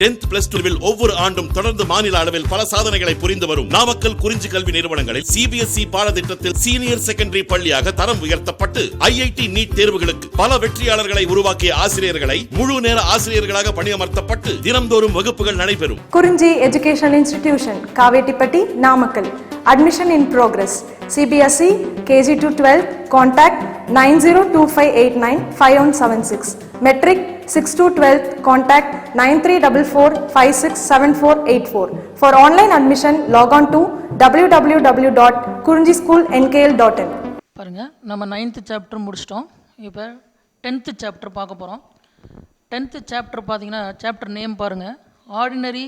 10th plus 2 ஒவ்வொரு ஆண்டும் தொடர்ந்து மாநில அளவில் பல சாதனைகளை புரிந்து வரும் நாமக்கல் குறிஞ்சி கல்வி நிறுவனங்களில் CBSE பாடத்திட்டத்தில் சீனியர் செகண்டரி பள்ளியாக தரம் உயர்த்தப்பட்டு IIT நீட் தேர்வுகளுக்கு பல வெற்றியாளர்களை உருவாக்கிய ஆசிரியர்களை முழு நேர ஆசிரியர்களாக பணியமர்த்தப்பட்டு தினம்தோறும் வகுப்புகள் நடைபெறும். குறிஞ்சி educational institution, Kavettipatti, Namakkal. Admission in progress. CBSE KG to 12. Contact 9025895176. Metric 6 to 12. Contact 9344567484. For online admission, log on to www.kurinjischoolnkl.in. பாருங்க, நம்ம 9th சாப்டர் முடிச்சிட்டோம். இப்போ 10th சாப்டர் பார்க்க போகிறோம். 10th சாப்டர் பார்த்தீங்கன்னா சாப்டர் நேம் பாருங்கள், ordinary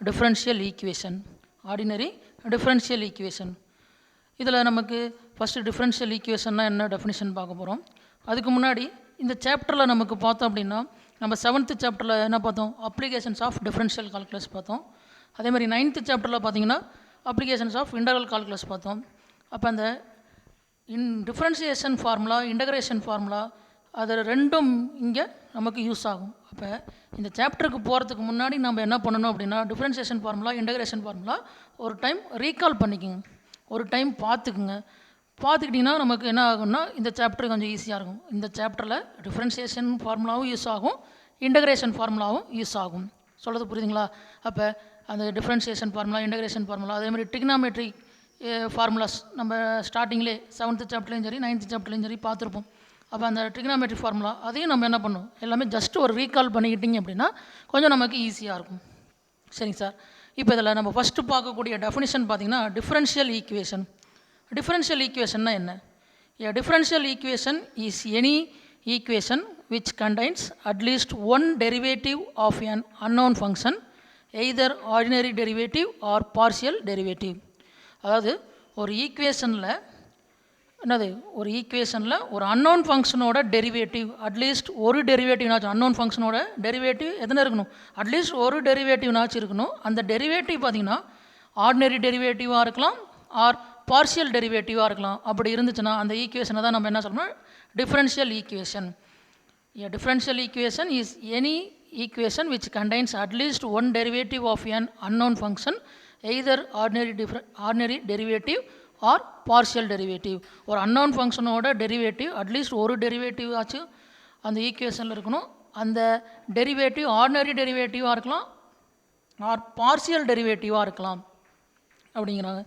differential equation. Ordinary differential equation. இதில் நமக்கு ஃபஸ்ட்டு டிஃபரன்ஷியல் ஈக்குவேஷன்னா என்ன டெஃபினிஷன் பார்க்க போகிறோம். அதுக்கு முன்னாடி இந்த சாப்டரில் நமக்கு பார்த்தோம் அப்படின்னா, நம்ம 7th சாப்டரில் என்ன பார்த்தோம், அப்ளிகேஷன்ஸ் ஆஃப் டிஃபரன்ஷியல் கால்குலஸ் பார்த்தோம். அதேமாதிரி 9th சாப்டரில் பார்த்தீங்கன்னா அப்ளிகேஷன்ஸ் ஆஃப் இன்டெக்ரல் கால்குலஸ் பார்த்தோம். அப்போ அந்த டிஃபரன்ஷியேஷன் ஃபார்முலா, இன்டகிரேஷன் ஃபார்முலா, அது ரெண்டும் இங்கே நமக்கு யூஸ் ஆகும். அப்போ இந்த சாப்டருக்கு போகிறதுக்கு முன்னாடி நம்ம என்ன பண்ணணும் அப்படின்னா, டிஃபரன்ஷியேஷன் ஃபார்முலா, இன்டகிரேஷன் ஃபார்முலா ஒரு டைம் ரீகால் பண்ணிக்கோங்க, ஒரு டைம் பார்த்துக்குங்க. பார்த்துக்கிட்டிங்கன்னா நமக்கு என்ன ஆகும்னா இந்த சாப்டர் கொஞ்சம் ஈஸியாக இருக்கும். இந்த சாப்டரில் டிஃபரன்ஷியேஷன் ஃபார்முலாவும் யூஸ் ஆகும், இன்டகிரேஷன் ஃபார்முலாவும் யூஸ் ஆகும். சொல்கிறது புரியுதுங்களா? அப்போ அந்த டிஃபரன்ஷியேஷன் ஃபார்முலா, இன்டகிரேஷன் ஃபார்முலா, அதேமாதிரி ட்ரிக்னாமெட்ரி ஃபார்முலாஸ் நம்ம ஸ்டார்டிங்லேயே 7th சாப்டர்லேயும் சரி 9th சாப்டர்லேயும் சரி பார்த்துருப்போம். அப்போ அந்த ட்ரிக்னாமெட்ரி ஃபார்முலா அதையும் நம்ம என்ன பண்ணணும், எல்லாமே ஜஸ்ட் ஒரு ரீகால் பண்ணிக்கிட்டிங்க அப்படின்னா கொஞ்சம் நமக்கு ஈஸியாக இருக்கும். சரிங்க சார். இப்போ இதில் நம்ம ஃபஸ்ட்டு பார்க்கக்கூடிய டெஃபினிஷன் பார்த்திங்கன்னா டிஃபரன்ஷியல் ஈக்குவேஷன். டிஃபரன்ஷியல் ஈக்குவேஷன்னா என்ன? A differential equation is any equation which contains at least one derivative of an unknown function, either ordinary derivative or partial derivative. அதாவது ஒரு ஈக்குவேஷனில் என்னது, ஒரு ஈக்குவேஷனில் ஒரு அன்னோன் ஃபங்க்ஷனோட டெரிவேட்டிவ், அட்லீஸ்ட் ஒரு டெரிவேட்டிவ்னாச்சும், அன்னோன் ஃபங்க்ஷனோட டெரிவேட்டிவ் எத்தனை இருக்கணும், அட்லீஸ்ட் ஒரு டெரிவேட்டிவ்னாச்சும் இருக்கணும். அந்த டெரிவேட்டிவ் பார்த்திங்கன்னா ஆர்டினரி டெரிவேட்டிவாக இருக்கலாம், ஆர் பார்ஷியல் டெரிவேட்டிவாக இருக்கலாம். அப்படி இருந்துச்சுன்னா அந்த ஈக்குவேஷனை தான் நம்ம என்ன சொல்லணும், differential equation. A differential equation is any equation which contains at least one derivative of an unknown function, either ordinary derivative or partial derivative. ஒரு unknown ஃபங்க்ஷனோட டெரிவேட்டிவ் அட்லீஸ்ட் ஒரு டெரிவேட்டிவ் ஆச்சும் அந்த ஈக்குவேஷனில் இருக்கணும். அந்த டெரிவேட்டிவ் ஆர்டினரி டெரிவேட்டிவாக இருக்கலாம், ஆர் பார்ஷியல் டெரிவேட்டிவாக இருக்கலாம் அப்படிங்கிறாங்க.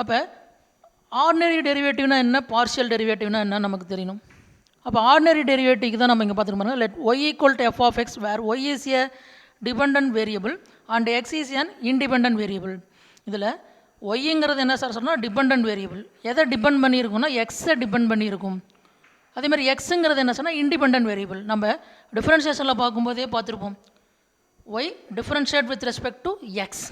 அப்போ ஆர்டினரி டெரிவேட்டிவ்னா என்ன, பார்ஷியல் டெரிவேட்டிவ்னா என்ன நமக்கு தெரியணும். அப்போ ஆர்டினரி டெரிவேட்டிவ்க்கு தான் நம்ம இங்கே பார்த்துருக்கோம். Let y equal to f of x where y is a dependent variable and x is an independent variable. இதில் ஒய்ங்கிறது என்ன சார் சொன்னால் டிபெண்டன்ட் வேரியபிள். எதை டிபெண்ட் பண்ணியிருக்கும்னா எக்ஸை டிபெண்ட் பண்ணியிருக்கும். அதேமாதிரி எக்ஸுங்கிறது என்ன சொன்னால் இண்டிபெண்டன்ட் வேரியபிள். நம்ம டிஃபரன்ஷியேஷனில் பார்க்கும்போதே பார்த்துருப்போம், y differentiate with respect to x.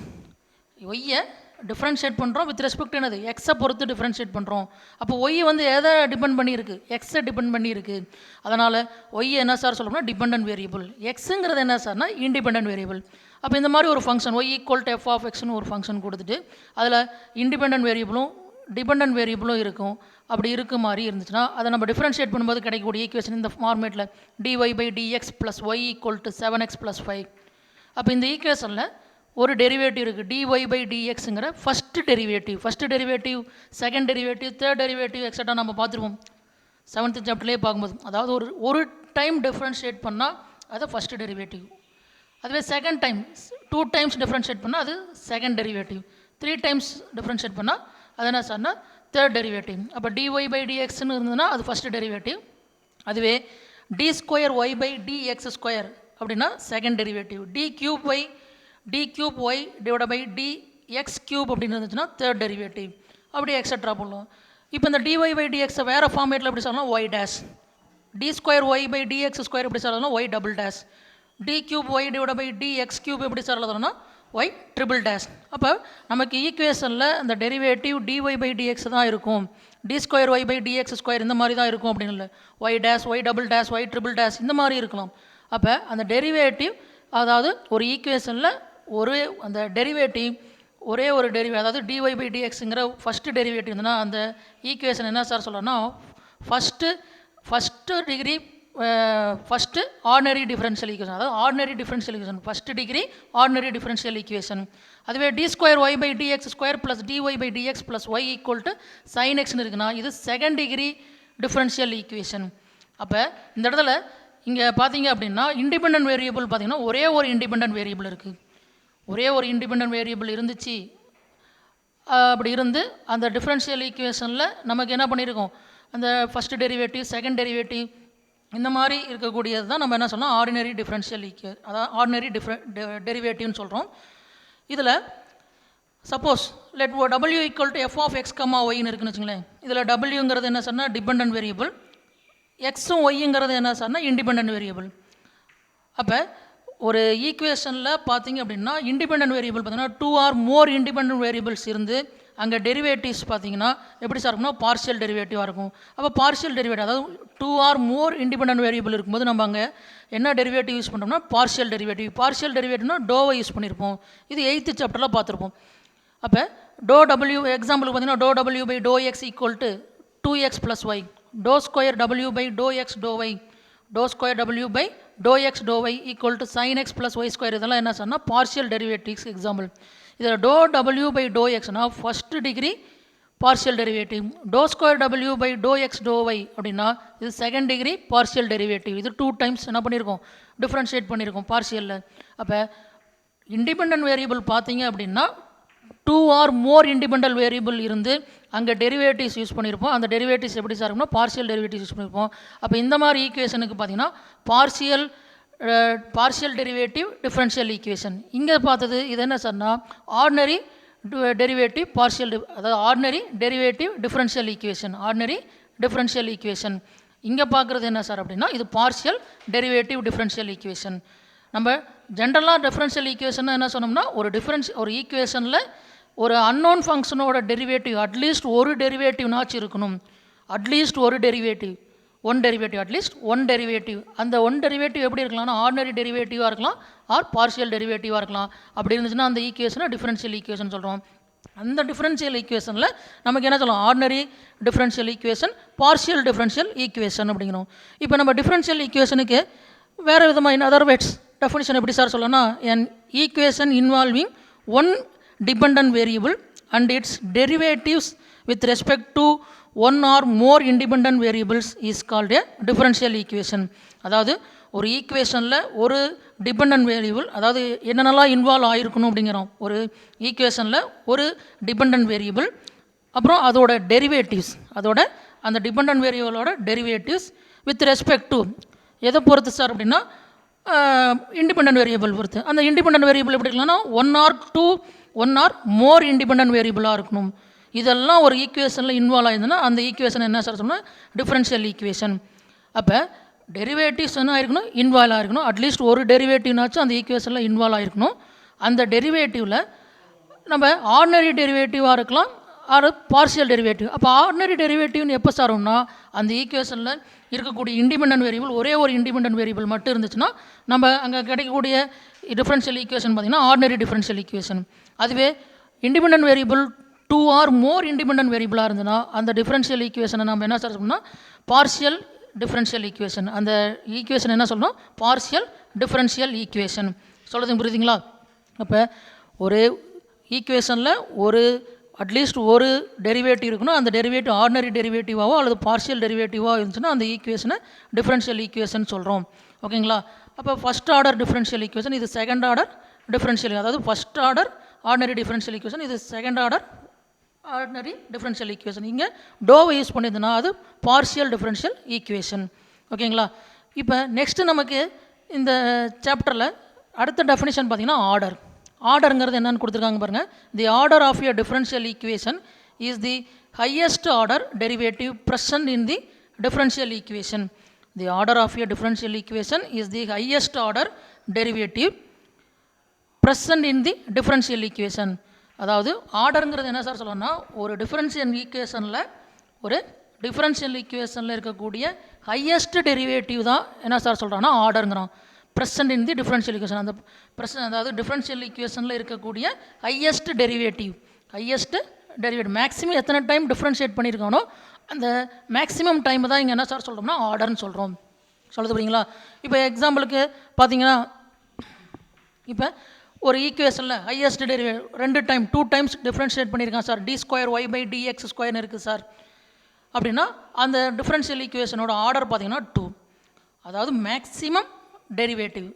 ஒய்யை டிஃப்ரென்ஷியேட் பண்ணுறோம் வித் ரெஸ்பெக்ட் என்னது, எக்ஸை பொறுத்து டிஃப்ரென்ஷியேட் பண்ணுறோம். அப்போ ஒய் வந்து எதை டிபெண்ட் பண்ணியிருக்கு, எக்ஸை டிபெண்ட் பண்ணியிருக்கு. அதனால் ஒய் என்ன சார் சொல்லணும்னா டிபெண்டன்ட் வேரியபிள். எக்ஸுங்கிறது என்ன சார்னா இண்டிபெண்டன்ட் வேரியபிள். அப்போ இந்த மாதிரி ஒரு function y equal to f of எக்ஸ்னு ஒரு ஃபங்க்ஷன் கொடுத்துட்டு அதில் இண்டிபெண்டன்ட் வேரியபிளும் டிபெண்டன்ட் வேரியபிளும் இருக்கும். அப்படி இருக்க மாதிரி இருந்துச்சுன்னா அதை நம்ம டிஃப்ரென்ஷியேட் பண்ணும்போது கிடைக்கக்கூடிய ஈக்குவேஷன் இந்த ஃபார்மேட்டில் dy/dx + y = 7x + 5. அப்போ இந்த ஈக்குவேஷனில் ஒரு டெரிவேட்டிவ் இருக்குது, dy/dxங்கிற first derivative, second derivative, third derivative extra நம்ம பார்த்துருவோம் 7th சாப்டர்லேயே பார்க்கும்போது. அதாவது ஒரு டைம் டிஃப்ரென்ஷியேட் பண்ணால் அது ஃபஸ்ட்டு டெரிவேட்டிவ். அதுவே செகண்ட் டைம் 2 டைம்ஸ் டிஃப்ரென்ஷியேட் பண்ணால் அது செகண்ட் டெரிவேட்டிவ். 3 டைம்ஸ் டிஃப்ரென்ஷியேட் பண்ணால் அது என்ன சார்னா தேர்ட் டெரிவேட்டிவ். அப்போ dy/dxன்னு இருந்ததுன்னா அது ஃபஸ்ட்டு டெரிவேட்டிவ். அதுவே d²y/dx² அப்படின்னா செகண்ட் டெரிவேட்டிவ். d³ அப்படின்னு இருந்துச்சுன்னா தேர்ட் டெரிவேட்டிவ். அப்படி எக்ஸட்ரா போடலாம். இப்போ இந்த dy/dxை வேறு ஃபார்மேட்டில் எப்படி சொல்லலாம், y டேஷ். d²y/dx² எப்படி சொல்லலாம், y டபுள் டேஷ். d³ எப்படி சொல்லலாம்னா y ட்ரிபிள் டேஷ். அப்போ நமக்கு ஈக்குவேஷனில் அந்த டெரிவேட்டிவ் dy/dx தான் இருக்கும், d²y/dx² இந்த மாதிரி தான் இருக்கும் அப்படின்னு இல்லை. y dash, y double dash, y triple dash இந்த மாதிரி இருக்கலாம். அப்போ அந்த டெரிவேட்டிவ், அதாவது ஒரு ஈக்குவேஷனில் அந்த டெரிவேட்டிவ் ஒரே ஒரு டெரிவேட்டிவ், அதாவது dy/dxங்கிற ஃபஸ்ட்டு டெரிவேட்டிவ் இருந்ததுன்னா அந்த ஈக்குவேஷன் என்ன சார் சொல்லணும்னா first degree first ordinary differential equation, அதாவது ordinary differential equation first degree ordinary differential equation. அதுவே d2y/dx² + dy/dx + y = sin x இருக்குன்னா இது செகண்ட் டிகிரி டிஃபரன்ஷியல் ஈக்குவேஷன். அப்போ இந்த இடத்துல இங்கே பார்த்தீங்க அப்படின்னா இண்டிபெண்டன்ட் வேரியபிள் பார்த்தீங்கன்னா ஒரே ஒரு இண்டிபெண்டன்ட் வேரியபிள் இருக்குது. ஒரே ஒரு இண்டிபெண்டன்ட் வேரியபிள் இருந்துச்சு அப்படி இருந்து அந்த டிஃபரன்ஷியல் ஈக்குவேஷனில் நமக்கு என்ன பண்ணியிருக்கோம், அந்த ஃபஸ்ட் டெரிவேட்டிவ் செகண்ட் டெரிவேட்டிவ் இந்த மாதிரி இருக்கக்கூடியது தான் நம்ம என்ன சொன்னோம் ஆர்டினரி டிஃபரன்ஷியல் அதாவது ஆர்டினரி டெரிவேட்டிவ்னு சொல்கிறோம். இதில் சப்போஸ் லெட் w = f(x, y)ன்னு இருக்குன்னு வச்சுங்களேன். இதில் wங்கிறது என்ன சொன்னால் டிபெண்டன்ட் வேரியபிள், எக்ஸும் ஒய்ங்கிறது என்ன சொன்னால் இண்டிபெண்டன்ட் வேரியபிள். அப்போ ஒரு ஈக்குவேஷனில் பார்த்தீங்க அப்படின்னா இண்டிபெண்டன்ட் வேரியபிள் பார்த்தீங்கன்னா 2 or more இண்டிபெண்டன்ட் வேரியபிள்ஸ் இருந்து அங்கே டெரிவேட்டிவ்ஸ் பார்த்தீங்கன்னா எப்படி சார் இருக்கும்னா பார்ஷியல் டெரிவேட்டிவாக இருக்கும். அப்போ பார்ஷியல் டெரிவேட்டிவ் அதாவது 2 or more இண்டிபெண்டன்ட் வேரியபிள் இருக்கும்போது நம்ம அங்கே என்ன டெரிவேட்டிவ் யூஸ் பண்ணுறோம்னா பார்ஷியல் டெரிவேட்டிவ். பார்ஷியல் டெரிவேட்டிவ்னா டோவை யூஸ் பண்ணியிருப்போம். இது 8th சாப்டரில் பார்த்துருப்போம். அப்போ w எக்ஸாம்பிளுக்கு பார்த்தீங்கன்னா w/∂x = 2x + y, w/∂x ∂y, w/∂x ∂y = sin x + y². இதெல்லாம் என்ன சொன்னால் பார்ஷியல் டெரிவேட்டிவ்ஸ் எக்ஸாம்பிள். இதில் w/∂xனா first degree partial derivative, w/∂x ∂y அப்படின்னா இது செகண்ட் டிகிரி பார்ஷியல் டெரிவேட்டிவ். இது 2 times என்ன பண்ணியிருக்கோம் டிஃப்ரென்ஷியேட் பண்ணியிருக்கோம் பார்ஷியலில். அப்போ இண்டிபெண்டன்ட் வேரியபிள் பார்த்தீங்க அப்படின்னா 2 or more இண்டிபெண்டன்ட் வேரியபிள் இருந்து அங்கே டெரிவேட்டிவ்ஸ் யூஸ் பண்ணியிருப்போம். அந்த டெரிவேட்டிவ்ஸ் எப்படி சார் இருக்கும்னா பார்ஷியல் டெரிவேட்டிவ்ஸ் யூஸ் பண்ணியிருப்போம். அப்போ இந்த மாதிரி ஈக்குவேஷனுக்கு பார்த்தீங்கன்னா பார்ஷியல் டெரிவேட்டிவ் டிஃபரன்ஷியல் ஈக்குவேஷன். இங்கே பார்த்தது இது என்ன சார்னா ஆர்டினரி டெரிவேட்டிவ் பார்ஷியல் அதாவது ordinary derivative differential equation, ordinary differential equation. இங்கே பார்க்குறது என்ன சார் அப்படின்னா இது பார்ஷியல் டெரிவேட்டிவ் டிஃபரன்ஷியல் ஈக்குவேஷன். நம்ம ஜென்ரலாக டிஃபரன்ஷியல் ஈக்குவேஷன் என்ன சொன்னோம்னா ஒரு ஈக்குவேஷனில் ஒரு அன்னோன் ஃபங்க்ஷனோட டெரிவேட்டிவ் அட்லீஸ்ட் ஒரு டெரிவேட்டிவ்னாச்சு இருக்கணும். அட்லீஸ்ட் ஒரு டெரிவேட்டிவ், அட்லீஸ்ட் ஒன் டெரிவேட்டிவ். அந்த ஒன் டெரிவேட்டிவ் எப்படி இருக்கலாம்னா ஆர்டினரி டெரிவேட்டிவாக இருக்கலாம் ஆர் பார்ஷியல் டெரிவேட்டிவாக இருக்கலாம். அப்படி இருந்துச்சுன்னா அந்த ஈக்குவேஷனை டிஃபரன்ஷியல் ஈக்குவேஷன் சொல்கிறோம். அந்த டிஃபரன்ஷியல் ஈக்குவேஷனில் நமக்கு என்ன சொல்லலாம் ordinary differential equation, partial differential equation அப்படிங்கிறோம். இப்போ நம்ம டிஃபரன்ஷியல் ஈக்குவேஷனுக்கு வேறு விதமாக இன் அதர் வேர்ட்ஸ் டெஃபினிஷன் எப்படி சார் சொல்லணும்னா an equation involving one dependent variable and its derivatives with respect to one or more independent variables is called a differential equation. அதாவது ஒரு ஈக்குவேஷனில் ஒரு டிபெண்டன்ட் வேரியபிள் அதாவது என்னென்னலாம் இன்வால்வ் ஆகிருக்கணும் அப்படிங்கிறோம். ஒரு ஈக்குவேஷனில் ஒரு டிபெண்டன்ட் வேரியபிள் அப்புறம் அதோட டெரிவேட்டிவ்ஸ், அதோட அந்த டிபெண்டன்ட் வேரியபிளோட டெரிவேட்டிவ்ஸ் வித் ரெஸ்பெக்ட் டு எதை பொறுத்து சார் அப்படின்னா இண்டிபெண்டன்ட் வேரியபிள் பொறுத்து. அந்த இண்டிபெண்டன்ட் வேரியபிள் எப்படி இருக்கலாம்னா ஒன் ஆர் மோர் இண்டிபெண்டன்ட் வேரியபிளாக இருக்கணும். இதெல்லாம் ஒரு ஈக்குவேஷனில் இன்வால்வ் ஆயிருந்ததுன்னா அந்த ஈக்குவேஷன் என்ன சார் சொன்னால் டிஃபரன்ஷியல் ஈக்குவேஷன். அப்போ டெரிவேட்டிவ்ஸ் என்ன ஆயிருக்கணும் இன்வால்வ் ஆகிருக்கணும். அட்லீஸ்ட் ஒரு டெரிவேட்டிவ்னாச்சும் அந்த ஈக்குவேஷனில் இன்வால்வ் ஆகிருக்கணும். அந்த டெரிவேட்டிவில் நம்ம ஆர்டினரி டெரிவேட்டிவாக இருக்கலாம் ஆர் பார்ஷியல் டெரிவேட்டிவ். அப்போ ஆர்டினரி டெரிவேட்டிவ்னு எப்போ சார்னா அந்த ஈக்குவேஷனில் இருக்கக்கூடிய இண்டிபெண்டன்ட் வேரியபிள் ஒரே ஒரு இண்டிபெண்டன்ட் வேரியபிள் மட்டும் இருந்துச்சுன்னா நம்ம அங்கே கிடைக்கக்கூடிய டிஃபரன்ஷியல் ஈக்குவேஷன் பார்த்திங்கன்னா ஆர்டினரி டிஃபரன்ஷியல் ஈக்குவேஷன். அதுவே independent variable 2 or more independent வேரியபிளாக இருந்ததுன்னா அந்த டிஃபரன்ஷியல் ஈக்குவேஷனை நம்ம என்ன சார் சொல்லணும்னா பார்ஷியல் டிஃபரன்ஷியல் ஈக்குவேஷன். அந்த ஈக்குவேஷன் என்ன சொல்லணும் பார்ஷியல் டிஃபரன்ஷியல் ஈக்குவேஷன். சொல்கிறது புரியுதுங்களா? அப்போ ஒரு ஈக்குவேஷனில் ஒரு அட்லீஸ்ட் ஒரு டெரிவேட்டிவ் இருக்கணும். அந்த டெரிவேட்டிவ் ஆர்டினரி டெரிவேட்டிவாவோ அல்லது பார்ஷியல் டெரிவேட்டிவாக இருந்துச்சுன்னா அந்த ஈக்குவேஷனை டிஃபரன்ஷியல் ஈக்குவேஷன் சொல்கிறோம். ஓகேங்களா? அப்போ ஃபஸ்ட் ஆர்டர் டிஃபரன்ஷியல் ஈக்குவேஷன், இது செகண்ட் ஆர்டர் டிஃபரன்ஷியல், அதாவது first order ordinary differential equation, இது second order ordinary differential equation. இங்கே டோவை யூஸ் பண்ணியிருந்தோன்னா அது பார்ஷியல் டிஃபரன்ஷியல் ஈக்குவேஷன். ஓகேங்களா? இப்போ நெக்ஸ்ட்டு நமக்கு இந்த சாப்டரில் அடுத்த டெஃபினிஷன் பார்த்திங்கன்னா ஆர்டர். ஆர்டருங்கிறது என்னென்னு கொடுத்துருக்காங்க பாருங்கள். The order of a differential equation is the highest order derivative present in the differential equation. The order of a differential equation is the highest order derivative present in the differential equation. அதாவது ஆர்டருங்கிறது என்ன sir சொல்லணும்னா ஒரு differential ஈக்குவேஷனில் இருக்கக்கூடிய highest derivative தான் என்ன sir சொல்கிறான்னா ஆர்டருங்கிறோம். Present in the differential equation, அந்த அதாவது டிஃபரன்ஷியல் ஈக்குவேஷனில் இருக்கக்கூடிய ஹையஸ்ட் டெரிவேட்டிவ் மேக்ஸிமம் எத்தனை டைம் டிஃப்ரென்ஷியேட் பண்ணியிருக்கானோ அந்த மேக்ஸிமம் டைம் தான் இங்கே என்ன சார் சொல்கிறோம்னா ஆர்டர்னு சொல்கிறோம். சொல்லுது புரியுங்களா? இப்போ எக்ஸாம்பிளுக்கு பார்த்தீங்கன்னா, இப்போ ஒரு ஈக்குவேஷனில் ஹையஸ்ட் டெரிவேட்டிவ் 2 டைம்ஸ் டிஃப்ரென்ஷியேட் பண்ணியிருக்கான் சார், d2y/dx² இருக்குது சார் அப்படின்னா அந்த டிஃப்ரென்ஷியல் ஈக்குவேஷனோட ஆர்டர் பார்த்தீங்கன்னா 2. அதாவது மேக்ஸிமம் டெரிவேட்டிவ்,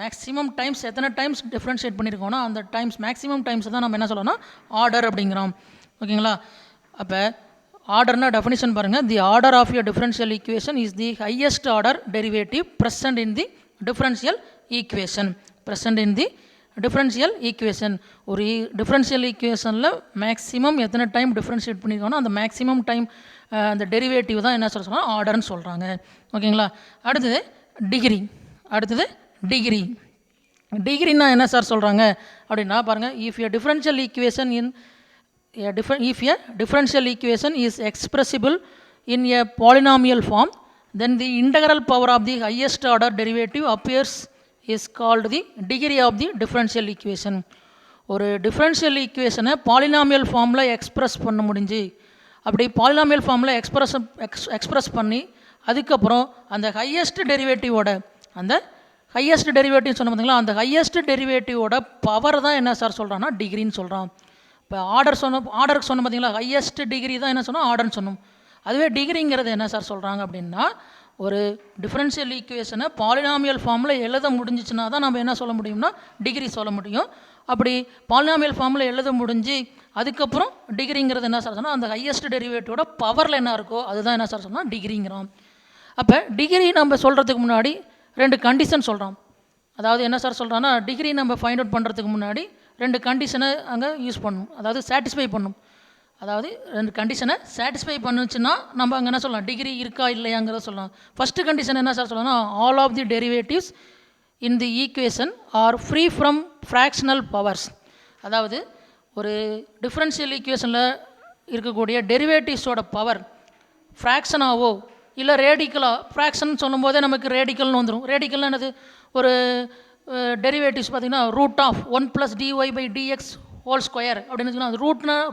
மேக்ஸிமம் டைம்ஸ் எத்தனை டைம்ஸ் டிஃப்ரென்ஷியேட் பண்ணியிருக்கோன்னா அந்த டைம்ஸ் மேக்ஸிமம் டைம்ஸ் தான் நம்ம என்ன சொல்லணும்னா ஆர்டர் அப்படிங்கிறோம். ஓகேங்களா? அப்போ ஆர்டர்னா டெஃபினிஷன் பாருங்கள், the order of your differential equation is the highest order derivative present in the differential equation. Present in the differential equation. ஒரு டிஃப்ரென்ஷியல் ஈக்குவேஷனில் மேக்ஸிமம் எத்தனை டைம் டிஃப்ரென்ஷியேட் பண்ணியிருக்கோன்னா அந்த மேக்ஸிமம் டைம் அந்த டெரிவேட்டிவ் தான் என்ன சொல்கிறாங்க ஆர்டர்னு சொல்கிறாங்க. ஓகேங்களா? அடுத்தது டிகிரி. டிகிரின்னா என்ன சார் சொல்கிறாங்க அப்படின்னா பாருங்கள், if a differential equation is expressible in a polynomial form, then the integral power of the highest order derivative appears is called the degree of the differential equation. ஒரு டிஃப்ரென்ஷியல் ஈக்குவேஷனை polynomial ஃபார்மில் express பண்ண முடிஞ்சு, அப்படி polynomial ஃபார்மில் express பண்ணி அதுக்கப்புறம் அந்த ஹையஸ்ட் டெரிவேட்டிவோட சொன்ன பார்த்தீங்களா, அந்த ஹையஸ்ட் டெரிவேட்டிவோட பவர் தான் என்ன சார் சொல்கிறான்னா டிகிரின்னு சொல்கிறான். இப்போ ஆர்டருக்கு சொன்ன பார்த்தீங்களா, ஹையஸ்ட் டிகிரி தான் என்ன சொன்னோம் ஆர்டர்னு சொன்னோம். அதுவே டிகிரிங்கிறது என்ன சார் சொல்கிறாங்க அப்படின்னா, ஒரு டிஃப்ரென்ஷியல் ஈக்குவேஷனை பாலினாமியல் ஃபார்மில் எழுத முடிஞ்சிச்சுன்னா தான் நம்ம என்ன சொல்ல முடியும்னா டிகிரி சொல்ல முடியும். அப்படி பாலினாமியல் ஃபார்மில் எழுத முடிஞ்சு அதுக்கப்புறம் டிகிரிங்கிறது என்ன சார் சொன்னால் அந்த ஹையஸ்ட் டெரிவேட்டிவோட பவரில் என்ன இருக்கோ அதுதான் என்ன சார் சொன்னால் டிகிரிங்கிறோம். அப்போ டிகிரி நம்ம சொல்கிறதுக்கு முன்னாடி 2 கண்டிஷன் சொல்கிறோம். அதாவது என்ன சார் சொல்கிறான்னா, டிகிரி நம்ம ஃபைண்ட் அவுட் பண்ணுறதுக்கு முன்னாடி 2 கண்டிஷனை அங்கே யூஸ் பண்ணணும், அதாவது சாட்டிஸ்ஃபை பண்ணணும். அதாவது 2 கண்டிஷனை சாட்டிஸ்ஃபை பண்ணுச்சுன்னா நம்ம அங்கே என்ன சொல்லலாம் டிகிரி இருக்கா இல்லையாங்கிறத சொல்லலாம். ஃபஸ்ட்டு கண்டிஷன் என்ன சார் சொல்லலாம்னா, all of the derivatives in the equation are free from fractional powers. அதாவது ஒரு டிஃப்ரென்ஷியல் ஈக்குவேஷனில் இருக்கக்கூடிய டெரிவேட்டிவ்ஸோட பவர் ஃப்ராக்ஷனாவோ இல்லை ரேடிக்கலாக, ஃப்ராக்ஷன் சொல்லும் போதே நமக்கு ரேடிக்கல்னு வந்துடும். ரேடிக்கல்னு என்னது, ஒரு டெரிவேட்டிவ்ஸ் பார்த்திங்கன்னா √1 + dy/dx² அப்படின்னு வச்சுக்கோங்க. அது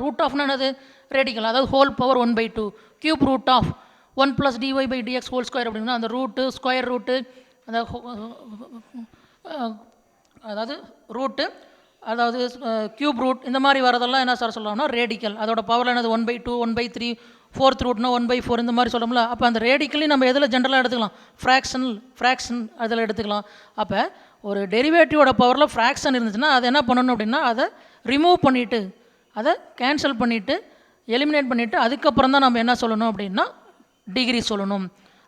ரூட் ஆஃப்னா என்னது ரேடிக்கல், அதாவது ஹோல் பவர் 1/2. கியூப் √1 + dy/dx² அப்படின்னா அந்த ரூட்டு ஸ்கொயர் ரூட்டு அதாவது ரூட்டு அதாவது கியூப் ரூட் இந்த மாதிரி வரதெல்லாம் என்ன சார் சொல்லலாம்னா ரேடிக்கல். அதோட பவரில் என்னது 1/2 1/3 4th ரூட்னா 1/4 இந்த மாதிரி சொல்லணும்ல. அப்போ அந்த ரேடிக்கலையும் நம்ம எதில் ஜென்ரலாக எடுத்துக்கலாம், ஃப்ராக்ஷன் அதில் எடுத்துக்கலாம். அப்போ ஒரு டெரிவேட்டிவோட பவரில் ஃப்ராக்ஷன் இருந்துச்சுன்னா அதை என்ன பண்ணணும் அப்படின்னா அதை ரிமூவ் பண்ணிவிட்டு அதை கேன்சல் பண்ணிவிட்டு எலிமினேட் பண்ணிவிட்டு அதுக்கப்புறம் தான் நம்ம என்ன சொல்லணும் அப்படின்னா டிகிரி சொல்லணும்.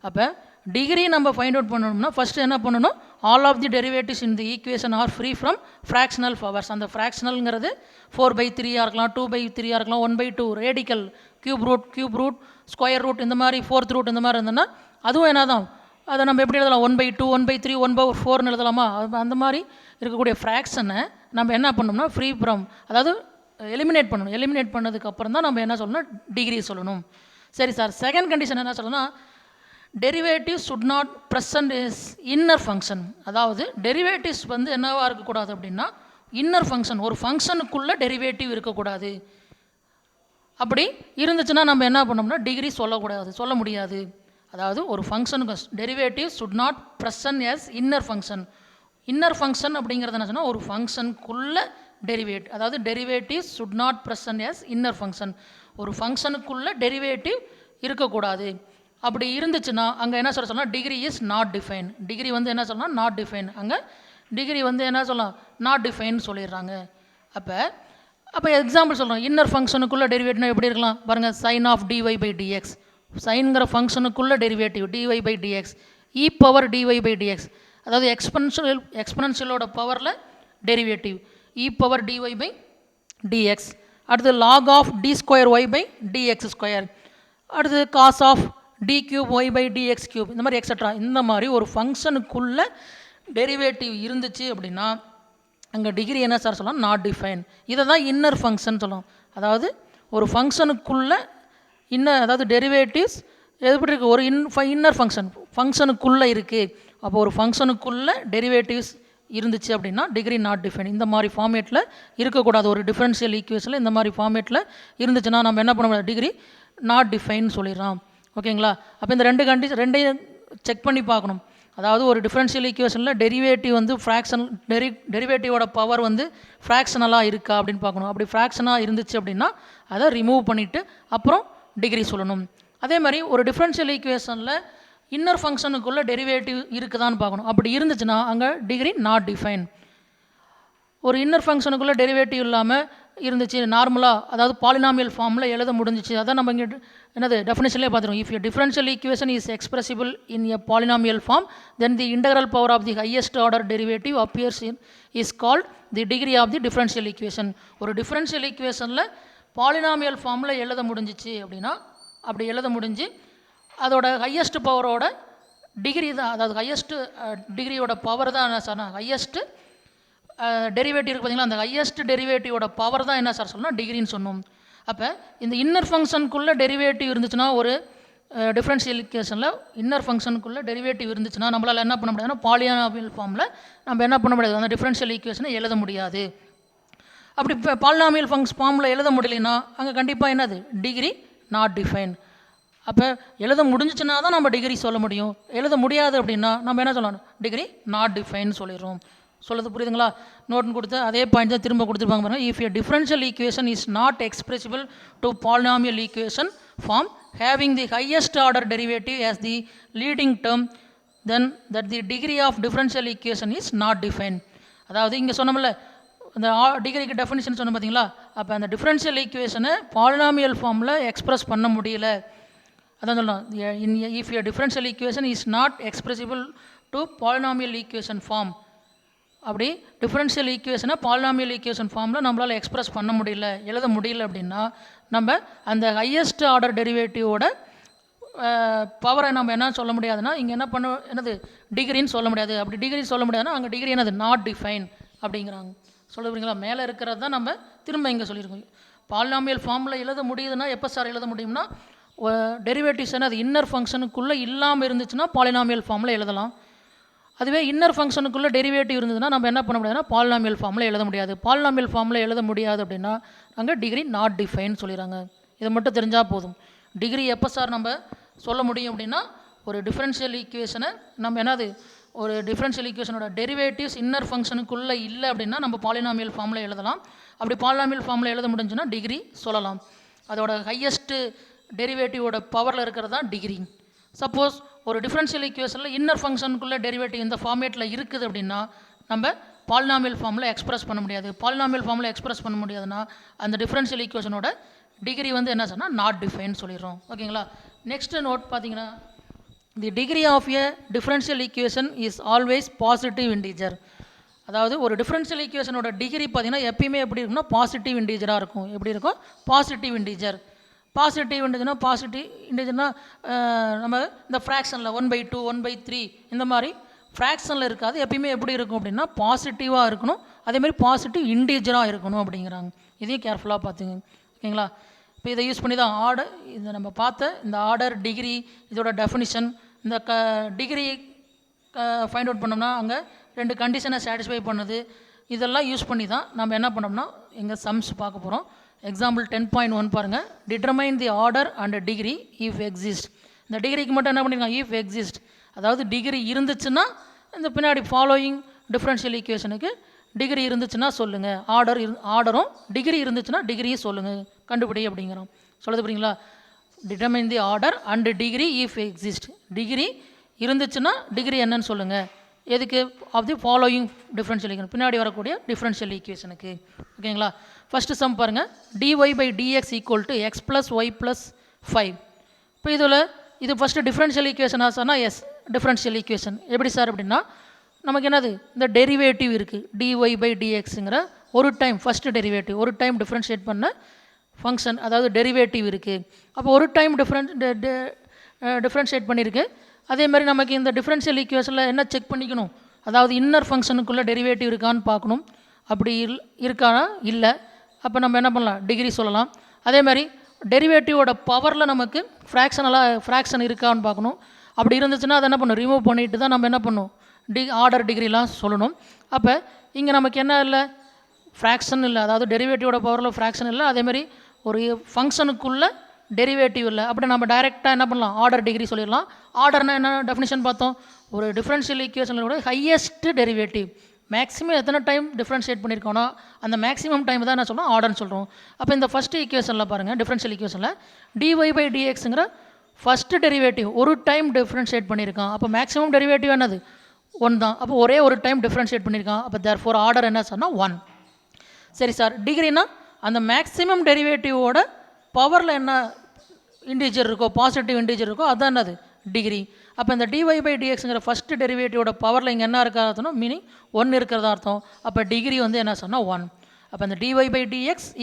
அப்போ டிகிரி நம்ம ஃபைண்ட் அவுட் பண்ணணும்னா ஃபஸ்ட்டு என்ன பண்ணணும், all of the derivatives in the equation are free from fractional powers. அந்த ஃப்ராக்ஷனல்ங்கிறது 4/3 இருக்கலாம், 2/3 இருக்கலாம், 1/2 radical, cube root square root இந்த மாதிரி 4th ரூட் இந்த மாதிரி இருந்ததுன்னா அதுவும் என்ன தான் அதை நம்ம எப்படி எழுதலாம் 1/2 1/3 1/4 எழுதலாமா. அந்த மாதிரி இருக்கக்கூடிய ஃப்ராக்ஷனை நம்ம என்ன பண்ணோம்னா ஃப்ரீ ஃப்ரம் அதாவது எலிமினேட் பண்ணணும். எலிமினேட் பண்ணதுக்கப்புறம் தான் நம்ம என்ன சொல்லணும் டிகிரி சொல்லணும். சரி சார், செகண்ட் கண்டிஷன் என்ன சொல்லணும்னா, derivative should not present is inner function. அதாவது டெரிவேட்டிவ்ஸ் வந்து என்னவாக இருக்கக்கூடாது அப்படின்னா இன்னர் ஃபங்க்ஷன், ஒரு ஃபங்க்ஷனுக்குள்ளே டெரிவேட்டிவ் இருக்கக்கூடாது. அப்படி இருந்துச்சுன்னா நம்ம என்ன பண்ணோம்னா டிகிரி சொல்ல முடியாது. அதாவது ஒரு ஃபங்க்ஷனுக்கு derivative should not present as inner function. Inner function அப்படிங்கிறது என்ன சொன்னால் ஒரு ஃபங்க்ஷனுக்குள்ளே டெரிவேட்டிவ், அதாவது derivative should not present as inner function. ஒரு ஃபங்க்ஷனுக்குள்ளே டெரிவேட்டிவ் இருக்கக்கூடாது. அப்படி இருந்துச்சுன்னா அங்கே என்ன சொல்லலாம் degree is not define. Degree வந்து என்ன சொல்லலாம் நாட் டிஃபைன். அங்கே டிகிரி வந்து என்ன சொல்லலாம் நாட் டிஃபைன் சொல்லிடுறாங்க. அப்போ எக்ஸாம்பிள் சொல்கிறோம், இன்னர் ஃபங்க்ஷனுக்குள்ளே டெரிவேட்டிவ்னா எப்படி இருக்கலாம் பாருங்கள், sin of dy/dx. சைன்கிற ஃபங்க்ஷனுக்குள்ளே டெரிவேட்டிவ் dy/dx, e⁻dy/dx, அதாவது எக்ஸ்பனன்ஷியலோட பவரில் டெரிவேட்டிவ் e⁻dy/dx. அடுத்து log of d²y/dx². அடுத்து cos of d³ இந்த மாதிரி எக்ஸட்ரா. இந்த மாதிரி ஒரு ஃபங்க்ஷனுக்குள்ளே டெரிவேட்டிவ் இருந்துச்சு அப்படின்னா அங்கே டிகிரி என்ன சார் சொல்லலாம் நாட் டிஃபைன். இதை தான் இன்னர் ஃபங்க்ஷன் சொல்லலாம். அதாவது ஒரு ஃபங்க்ஷனுக்குள்ளே அதாவது டெரிவேட்டிவ்ஸ் எப்படி இருக்குது ஒரு இன்னர் ஃபங்க்ஷனுக்குள்ளே இருக்குது. அப்போ ஒரு ஃபங்க்ஷனுக்குள்ளே டெரிவேட்டிவ்ஸ் இருந்துச்சு அப்படின்னா டிகிரி நாட் டிஃபைன். இந்த மாதிரி ஃபார்மேட்டில் இருக்கக்கூடாது. ஒரு டிஃபரன்ஷியல் ஈக்குவேஷனில் இந்த மாதிரி ஃபார்மேட்டில் இருந்துச்சுன்னா நம்ம என்ன பண்ண முடியாது டிகிரி நாட் டிஃபைன் சொல்லிடுறோம். ஓகேங்களா? அப்போ இந்த ரெண்டையும் செக் பண்ணி பார்க்கணும். அதாவது ஒரு டிஃபரன்ஷியல் ஈக்குவேஷனில் டெரிவேட்டிவ் வந்து ஃப்ராக்ஷன் டெரிவேட்டிவோட பவர் வந்து ஃப்ராக்ஷனலாக இருக்கா அப்படின்னு பார்க்கணும். அப்படி ஃப்ராக்ஷனாக இருந்துச்சு அப்படின்னா அதை ரிமூவ் பண்ணிவிட்டு அப்புறம் டிகிரி சொல்லணும். அதே மாதிரி ஒரு டிஃபரன்ஷியல் ஈக்குவேஷனில் இன்னர் ஃபங்க்ஷனுக்குள்ளே டெரிவேட்டிவ் இருக்குதான்னு பார்க்கணும். அப்படி இருந்துச்சுன்னா அங்கே டிகிரி நாட் டிஃபைன். ஒரு இன்னர் ஃபங்க்ஷனுக்குள்ளே டெரிவேட்டிவ் இல்லாமல் இருந்துச்சு நார்மலாக, அதாவது பாலினாமியல் ஃபார்மில் எழுத முடிஞ்சிச்சு. அதான் நம்ம இங்கே என்னது டெஃபினேஷன்லேயே பார்த்துருவோம். If a differential equation is expressible in a polynomial form then the integral power of the highest order derivative appears is called the degree of the differential equation. ஒரு டிஃபரன்ஷியல் ஈக்குவேஷனில் பாலினாமியல் ஃபார்மில் எழுத முடிஞ்சிச்சு அப்படின்னா, அப்படி எழுத முடிஞ்சு அதோட ஹையஸ்ட் பவரோட டிகிரி தான், அதாவது ஹையஸ்ட் டிகிரியோட பவர் தான் என்ன சார் ஹையஸ்ட்டு டெரிவேட்டிவ் இருக்குது பார்த்தீங்களா, அந்த ஹையஸ்ட் டெரிவேட்டிவோட பவர் தான் என்ன சார் சொல்லணும் டிகிரின்னு சொன்னோம். அப்போ இந்த இன்னர் ஃபங்க்ஷனுக்குள்ளே டெரிவேட்டிவ் இருந்துச்சுன்னா, ஒரு டிஃபரன்ஷியல் ஈக்குவேஷனில் இன்னர் ஃபங்க்ஷனுக்குள்ளே டெரிவேட்டிவ் இருந்துச்சுன்னா நம்மளால் என்ன பண்ண முடியாதுன்னா பாலினாமியல் ஃபார்மில் நம்ம என்ன பண்ண முடியாது, அந்த டிஃபரன்ஷியல் ஈக்குவேஷனை எழுத முடியாது. அப்படி இப்போ பாலினாமியல் ஃபார்மில் எழுத முடியலைன்னா அங்கே கண்டிப்பாக என்னது டிகிரி நாட் டிஃபைன். அப்போ எழுத முடிஞ்சிச்சுன்னா தான் நம்ம டிகிரி சொல்ல முடியும். எழுத முடியாது அப்படின்னா நம்ம என்ன சொல்லணும், டிகிரி நாட் டிஃபைன் சொல்லிடுறோம். சொல்லுறது புரியுதுங்களா? நோட்னு கொடுத்து அதே பாயிண்ட் தான் திரும்ப கொடுத்துருப்பாங்க பாருங்கள். If a differential equation is not expressible to polynomial equation form having the highest order derivative as the leading term then that the degree of differential equation is not define. அதாவது இங்கே சொன்னோம்ல அந்த டிகிரிக்கு definition சொன்ன பார்த்தீங்களா, அப்போ அந்த differential ஈக்குவேஷனை பாலினாமியல் ஃபார்மில் எக்ஸ்பிரஸ் பண்ண முடியல. அதான் சொல்லலாம், if a differential equation is not expressible to polynomial equation form. அப்படி டிஃபரன்ஷியல் ஈக்குவேஷனை பாலினாமியல் ஈக்குவேஷன் ஃபார்மில் நம்மளால் எக்ஸ்பிரஸ் பண்ண முடியல, எழுத முடியல அப்படின்னா நம்ம அந்த ஹையஸ்ட் ஆர்டர் டெரிவேட்டிவோட பவரை நம்ம என்ன சொல்ல முடியாதுன்னா இங்கே என்ன பண்ண என்னது டிகிரின்னு சொல்ல முடியாது. அப்படி டிகிரி சொல்ல முடியாதுன்னா அங்கே டிகிரி என்னது நாட் டிஃபைன் அப்படிங்கிறாங்க. சொல்லுறீங்களா? மேலே இருக்கிறது தான் நம்ம திரும்ப இங்கே சொல்லியிருக்கோம். பாலினாமியல் ஃபார்மில் எழுத முடியுதுன்னா எப்போ சார் எழுத முடியும்னா டெரிவேட்டிவ்ஸ் அது இன்னர் ஃபங்க்ஷனுக்குள்ளே இல்லாமல் இருந்துச்சுன்னா பாலினாமியல் ஃபார்மில் எழுதலாம். அதுவே இன்னர் ஃபங்க்ஷனுக்குள்ளே டெரிவேட்டிவ் இருந்ததுன்னா நம்ம என்ன பண்ண முடியாதுன்னா பாலினாமியல் ஃபார்மில் எழுத முடியாது. பாலினாமியல் ஃபார்மில் எழுத முடியாது அப்படின்னா அங்கே டிகிரி நாட் டிஃபைன் சொல்லிடுறாங்க. இதை மட்டும் தெரிஞ்சால் போதும். டிகிரி எப்போ சார் நம்ம சொல்ல முடியும் அப்படின்னா ஒரு டிஃபரன்ஷியல் ஈக்குவேஷனை நம்ம என்னது ஒரு டிஃபரன்ஷியல் ஈக்குவேஷனோட டெரிவேட்டிவ்ஸ் இன்னர் ஃபங்க்ஷனுக்குள்ளே இல்லை அப்படின்னா நம்ம பாலினாமியல் ஃபார்மில் எழுதலாம். அப்படி பாலினாமியல் ஃபார்மில் எழுத முடிஞ்சுன்னா டிகிரி சொல்லலாம். அதோட ஹையஸ்ட்டு டெரிவேட்டிவோட பவரில் இருக்கிறது தான் டிகிரி. சப்போஸ் ஒரு டிஃபரன்ஷியல் ஈக்குவேஷனில் இன்னர் ஃபங்க்ஷனுக்குள்ளே டெரிவேட்டிவ் இந்த ஃபார்மேட்டில் இருக்குது அப்படின்னா நம்ம பாலினாமியல் ஃபார்மில் எக்ஸ்பிரஸ் பண்ண முடியாது. பாலினாமியல் ஃபார்மில் எக்ஸ்பிரஸ் பண்ண முடியாதுன்னா அந்த டிஃபரன்ஷியல் ஈக்குவேஷனோட டிகிரி வந்து என்ன சொன்னால் நாட் டிஃபைன் சொல்லிடுறோம். ஓகேங்களா? நெக்ஸ்ட்டு நோட் பார்த்தீங்கன்னா the degree of a differential equation is always positive integer. அதாவது ஒரு டிஃபரன்ஷியல் ஈக்குவேஷனோட டிகிரி பார்த்தீங்கன்னா எப்பயுமே எப்படி இருக்குன்னா பாசிட்டிவ் இன்டீஜராக இருக்கும். எப்படி இருக்கும்? Positive integer. பாசிட்டிவ் இன்டீஜர்னா பாசிட்டிவ் இன்டீஜர்னா நம்ம இந்த ஃப்ராக்ஷனில் 1/2 1/3 இந்த மாதிரி ஃப்ராக்ஷனில் இருக்காது. எப்பயுமே எப்படி இருக்கும் அப்படின்னா பாசிட்டிவாக இருக்கணும். அதேமாதிரி பாசிட்டிவ் இன்டீஜராக இருக்கணும் அப்படிங்கிறாங்க. இதையும் கேர்ஃபுல்லாக பார்த்துங்க. ஓகேங்களா? இப்போ இதை யூஸ் பண்ணி தான் ஆர்டர் இதை நம்ம பார்த்த இந்த ஆர்டர் டிகிரி இதோட டெஃபினிஷன் இந்த டிகிரி ஃபைண்ட் அவுட் பண்ணோம்னா அங்கே 2 கண்டிஷனை சாட்டிஸ்ஃபை பண்ணுது. இதெல்லாம் யூஸ் பண்ணி தான் நம்ம என்ன பண்ணோம்னா எங்கள் சம்ஸ் பார்க்க போகிறோம். எக்ஸாம்பிள் 10.1 பாருங்கள். Determine the order and degree if exist. இந்த டிகிரிக்கு மட்டும் என்ன பண்ணியிருக்காங்க, இஃப் எக்ஸிஸ்ட். அதாவது டிகிரி இருந்துச்சுன்னா இந்த பின்னாடி ஃபாலோயிங் டிஃபரன்ஷியல் ஈக்குவேஷனுக்கு டிகிரி இருந்துச்சுன்னா சொல்லுங்கள். ஆர்டரும் டிகிரி இருந்துச்சுன்னா டிகிரியும் சொல்லுங்கள், கண்டுபிடி அப்படிங்கிறோம். சொல்லுது புரியுங்களா? Determine the order and degree if exist. Degree இருந்துச்சுன்னா டிகிரி என்னன்னு சொல்லுங்கள். எதுக்கு? Of the following differential equation, பின்னாடி வரக்கூடிய டிஃபரன்ஷியல் ஈக்குவேஷனுக்கு. ஓகேங்களா? ஃபஸ்ட்டு சம் பாருங்கள். dy/dx = x + y + 5. இப்போ இதில் இது ஃபஸ்ட்டு டிஃபரன்ஷியல் ஈக்குவேஷனாக சொன்னால் எஸ் டிஃபரன்ஷியல் ஈக்குவேஷன். எப்படி சார் அப்படின்னா நமக்கு என்னது இந்த டெரிவேட்டிவ் இருக்குது dy/dxங்கிற ஒரு டைம் ஃபஸ்ட்டு டெரிவேட்டிவ் ஒரு டைம் டிஃப்ரென்ஷியேட் பண்ண ஃபங்க்ஷன், அதாவது டெரிவேட்டிவ் இருக்குது. அப்போ ஒரு டைம் டிஃப்ரென்ஷியேட் பண்ணியிருக்கு. அதே மாதிரி நமக்கு இந்த டிஃபரன்ஷியல் ஈக்குவேஷனில் என்ன செக் பண்ணிக்கணும், அதாவது இன்னர் ஃபங்க்ஷனுக்குள்ளே டெரிவேட்டிவ் இருக்கான்னு பார்க்கணும். அப்படி இருக்கானா இல்லை, அப்போ நம்ம என்ன பண்ணலாம், டிகிரி சொல்லலாம். அதே மாதிரி டெரிவேட்டிவோட பவரில் நமக்கு ஃப்ராக்ஷன் இருக்கான்னு பார்க்கணும். அப்படி இருந்துச்சுன்னா அதை என்ன பண்ணணும், ரிமூவ் பண்ணிட்டு தான் நம்ம என்ன பண்ணணும், ஆர்டர் டிகிரிலாம் சொல்லணும். அப்போ இங்கே நமக்கு என்ன இல்லை, ஃப்ராக்ஷன் இல்லை, அதாவது டெரிவேட்டிவோட பவரில் ஃப்ராக்ஷன் இல்லை. அதேமாதிரி ஒரு ஃபங்க்ஷனுக்குள்ளே டெரிவேட்டிவ் இல்லை. அப்படி நம்ம டைரெக்டாக என்ன பண்ணலாம், ஆர்டர் டிகிரி சொல்லிடலாம். ஆர்டர்னா என்ன டெஃபினிஷன் பார்த்தோம், ஒரு டிஃபரன்ஷியல் ஈக்குவேஷனில் கூட ஹையஸ்ட் டெரிவேட்டிவ் மேக்ஸிமம் எத்தனை டைம் டிஃப்ரென்ஷியேட் பண்ணியிருக்கோன்னா அந்த மேக்ஸிமம் டைம் தான் என்ன சொல்கிறோம், ஆர்டர்னு சொல்கிறோம். அப்போ இந்த ஃபஸ்ட்டு ஈக்குவேஷனில் பாருங்கள், டிஃபரன்ஷியல் ஈக்குவேஷனில் dy/dxங்கிற ஃபஸ்ட்டு டெரிவேட்டிவ் ஒரு டைம் டிஃப்ரென்ஷியேட் பண்ணியிருக்கான். அப்போ மேக்ஸிமம் டெரிவேட்டிவ் என்னது, 1 தான். அப்போ ஒரே ஒரு டைம் டிஃப்ரென்ஷியேட் பண்ணியிருக்கான். அப்போ தேர்ஃபோர் ஆர்டர் என்ன சொன்னால் 1. சரி சார், டிகிரினா அந்த மேக்ஸிமம் டெரிவேட்டிவோட பவரில் என்ன இன்டீஜர் இருக்கோ, பாசிட்டிவ் இன்டீஜர் இருக்கோ, அதுதான் என்னது டிகிரி. அப்போ இந்த dy/dxங்கிற ஃபஸ்ட்டு டெரிவேட்டிவோட பவரில் இங்கே என்ன இருக்கிறதா மீனிங் 1 இருக்கிறதா அர்த்தம். அப்போ டிகிரி வந்து என்ன சொன்னால் 1. அப்போ இந்த dy/dx =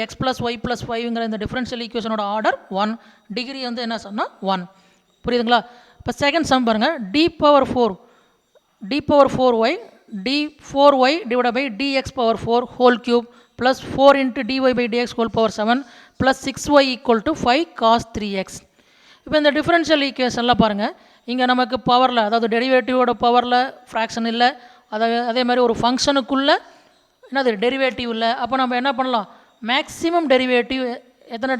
x + y + 5ங்கிற இந்த டிஃபரன்ஷியல் ஈக்குவேஷனோட ஆர்டர் 1, டிகிரி வந்து என்ன சொன்னால் 1. புரியுதுங்களா? இப்போ செகண்ட் சம் பாருங்கள், d4y d4y/dx⁴ whole cube plus 4 × dy/dx⁴ plus 6y = 5 cos 3x. இப்போ இந்த டிஃபரன்ஷியல் ஈக்குவேஷன்லாம் பாருங்கள், இங்கே நமக்கு பவரில், அதாவது டெரிவேட்டிவோட பவரில் ஃப்ராக்ஷன் இல்லை, அதே மாதிரி ஒரு ஃபங்க்ஷனுக்குள்ளே என்னது டெரிவேட்டிவ் இல்லை. அப்போ நம்ம என்ன பண்ணலாம், மேக்ஸிமம் டெரிவேட்டிவ் எத்தனை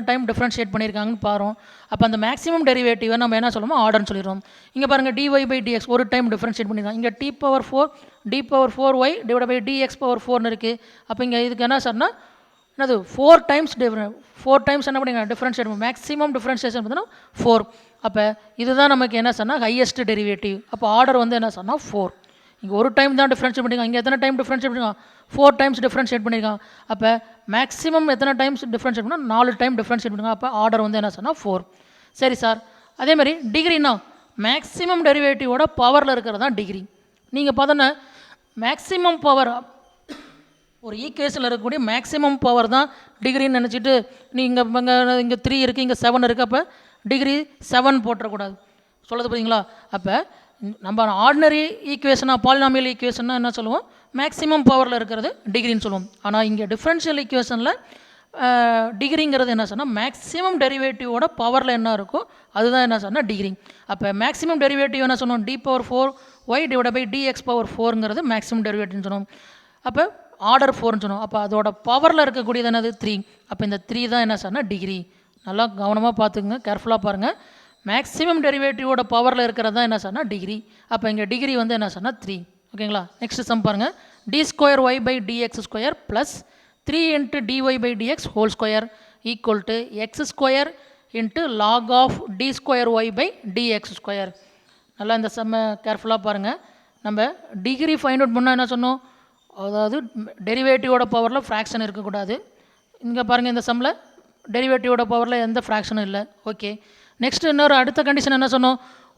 டைம் டிஃப்ரென்ஷியேட் பண்ணியிருக்காங்கன்னு பாருவோம். அப்போ அந்த மேக்ஸிமம் டெரிவேட்டிவை நம்ம என்ன சொல்லுவோம், ஆர்டர்னு சொல்லிடுவோம். இங்கே பாருங்கள், dy/dx ஒரு டைம் டிஃப்ரென்ஷியேட் பண்ணியிருக்காங்க. இங்கே d4y/dx⁴ இருக்குது. அப்போ இங்கே இதுக்கு என்ன சொன்னால் என்னது 4 டைம்ஸ் என்ன பண்ணிங்க டிஃப்ரென்ஷியேட், மேக்ஸிமம் டிஃப்ரென்ஷியேஷன் பார்த்தீங்கன்னா 4. அப்போ இதுதான் நமக்கு என்ன சொன்னால் ஹையஸ்ட் டெரிவேட்டிவ். அப்போ ஆர்டர் வந்து என்ன சொன்னால் 4. இங்கே ஒரு டைம் தான் டிஃப்ரென்ஷியேட் பண்ணியிருக்காங்க, இங்கே எத்தனை டைம் டிஃப்ரென்ஷியேட் பண்ணியிருக்காங்க, 4 டைம்ஸ் டிஃப்ரென்ஷியேட் பண்ணியிருக்காங்க. அப்போ மேக்ஸிமம் எத்தனை டைம்ஸ் டிஃப்ரென்ஷியேட் பண்ணால் 4 டைம் டிஃப்ரென்ஷியேட் பண்ணியிருக்காங்க. அப்போ ஆர்டர் வந்து என்ன சொன்னால் 4. சரி சார், அதேமாதிரி டிகிரினா மேக்ஸிமம் டெரிவேட்டிவோட பவரில் இருக்கிறது தான் டிகிரி. நீங்கள் பார்த்தோன்னா மேக்ஸிமம் பவர், ஒரு ஈக்குவேஷனில் இருக்கக்கூடிய மேக்ஸிமம் பவர் தான் டிகிரின்னு நினச்சிட்டு நீங்கள் இங்கே 3 இருக்குது, இங்கே 7 இருக்குது, அப்போ டிகிரி 7 போட்டுறக்கூடாது. சொல்கிறது புரியுங்களா? அப்போ நம்ம ஆர்டினரி ஈக்குவேஷனாக, பாலினாமியல் ஈக்குவேஷன்னா என்ன சொல்லுவோம், மேக்ஸிமம் பவரில் இருக்கிறது டிகிரின்னு சொல்லுவோம். ஆனால் இங்கே டிஃப்ரென்ஷியல் ஈக்குவேஷனில் டிகிரிங்கிறது என்ன சொன்னால் மேக்ஸிமம் டெரிவேட்டிவோட பவரில் என்ன இருக்கோ அதுதான் என்ன சொன்னால் டிகிரி. அப்போ மேக்ஸிமம் டெரிவேட்டிவ் என்ன சொன்னோம், d4y/dx⁴ மேக்ஸிமம் டெரிவேட்டிவ்னு சொன்னோம். அப்போ ஆர்டர் 4ன்னு சொன்னோம். அப்போ அதோட பவரில் இருக்கக்கூடியது என்னது 3. அப்போ இந்த 3 தான் என்ன சொன்னால் டிகிரி. நல்லா கவனமாக பார்த்துக்குங்க, கேர்ஃபுல்லாக பாருங்கள். மேக்ஸிமம் டெரிவேட்டிவோட பவரில் இருக்கிறது தான் என்ன சொன்னால் டிகிரி. அப்போ இங்கே டிகிரி வந்து என்ன சொன்னால் 3. ஓகேங்களா? நெக்ஸ்ட் சம் பாருங்கள், d2y/dx² + 3 × dy/dx² = x² × log of d2y/dx². நல்லா இந்த சம்மை கேர்ஃபுல்லாக பாருங்கள். நம்ம டிகிரி ஃபைண்ட் அவுட் பண்ணால் என்ன சொன்னோம், அதாவது டெரிவேட்டிவோட பவரில் ஃப்ராக்ஷன் இருக்கக்கூடாது. இங்கே பாருங்கள், இந்த சம்மில் டெரிவேட்டிவோட பவரில் எந்த ஃப்ராக்ஷனும் இல்லை. ஓகே, நெக்ஸ்ட் இன்னொரு அடுத்த கண்டிஷன் என்ன சொன்னோம்,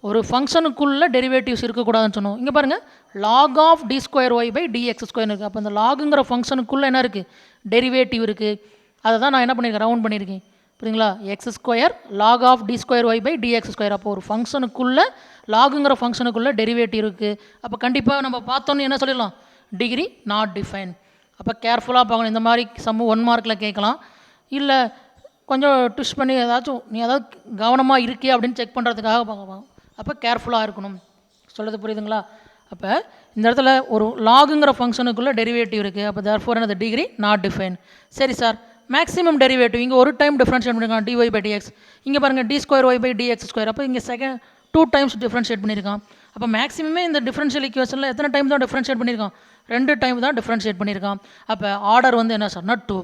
ஒரு ஃபங்க்ஷனுக்குள்ளே டெரிவேட்டிவ்ஸ் இருக்கக்கூடாதுன்னு சொன்னோம். இங்கே பாருங்கள், log of d2y/dx² இருக்குது. அப்போ இந்த லாகுங்கிற ஃபங்க்ஷனுக்குள்ளே என்ன இருக்குது, டெரிவேட்டிவ் இருக்குது. அதை தான் நான் என்ன பண்ணியிருக்கேன், ரவுண்ட் பண்ணியிருக்கேன். புரியுங்களா? x² log of d2y/dx². அப்போ ஒரு ஃபங்க்ஷனுக்குள்ளே, லாகுங்கிற ஃபங்க்ஷனுக்குள்ளே டெரிவேட்டிவ் இருக்குது. அப்போ கண்டிப்பாக நம்ம பார்த்தோன்னு என்ன சொல்லிடலாம், டிகிரி நாட் டிஃபைன். அப்போ கேர்ஃபுல்லாக பார்க்கணும். இந்த மாதிரி சம்மு 1 மார்க்கில் கேட்கலாம், இல்லை கொஞ்சம் ட்விஸ்ட் பண்ணி ஏதாச்சும் நீ ஏதாவது கவனமாக இருக்கியா அப்படின்னு செக் பண்ணுறதுக்காக பார்க்கலாம். அப்போ கேர்ஃபுல்லாக இருக்கணும். சொல்கிறது புரியுதுங்களா? அப்போ இந்த இடத்துல ஒரு லாகுங்கிற ஃபங்க்ஷனுக்குள்ளே டெரிவேட்டிவ் இருக்குது. அப்போ தேர்ஃபோர் என்னது டிகிரி நாட் டிஃபைன். சரி சார், மேக்ஸிமம் டெரிவேட்டிவ் இங்கே ஒரு டைம் டிஃப்ரென்ஷியேட் பண்ணியிருக்கான் dy/dx. இங்கே பாருங்கள் d2y/dx². அப்போ இங்கே 2 டைம்ஸ் டிஃப்ரென்ஷியேட் பண்ணியிருக்கான். அப்போ மேக்ஸிமமே இந்த டிஃப்ரென்ஷியல் ஈக்குவேஷனில் எத்தனை டைம் தான் டிஃப்ரென்ஷியேட் பண்ணியிருக்கான், 2 டைம் தான் டிஃப்ரென்ஷியேட் பண்ணியிருக்கான். அப்போ ஆர்டர் வந்து என்ன சொன்னால் 2.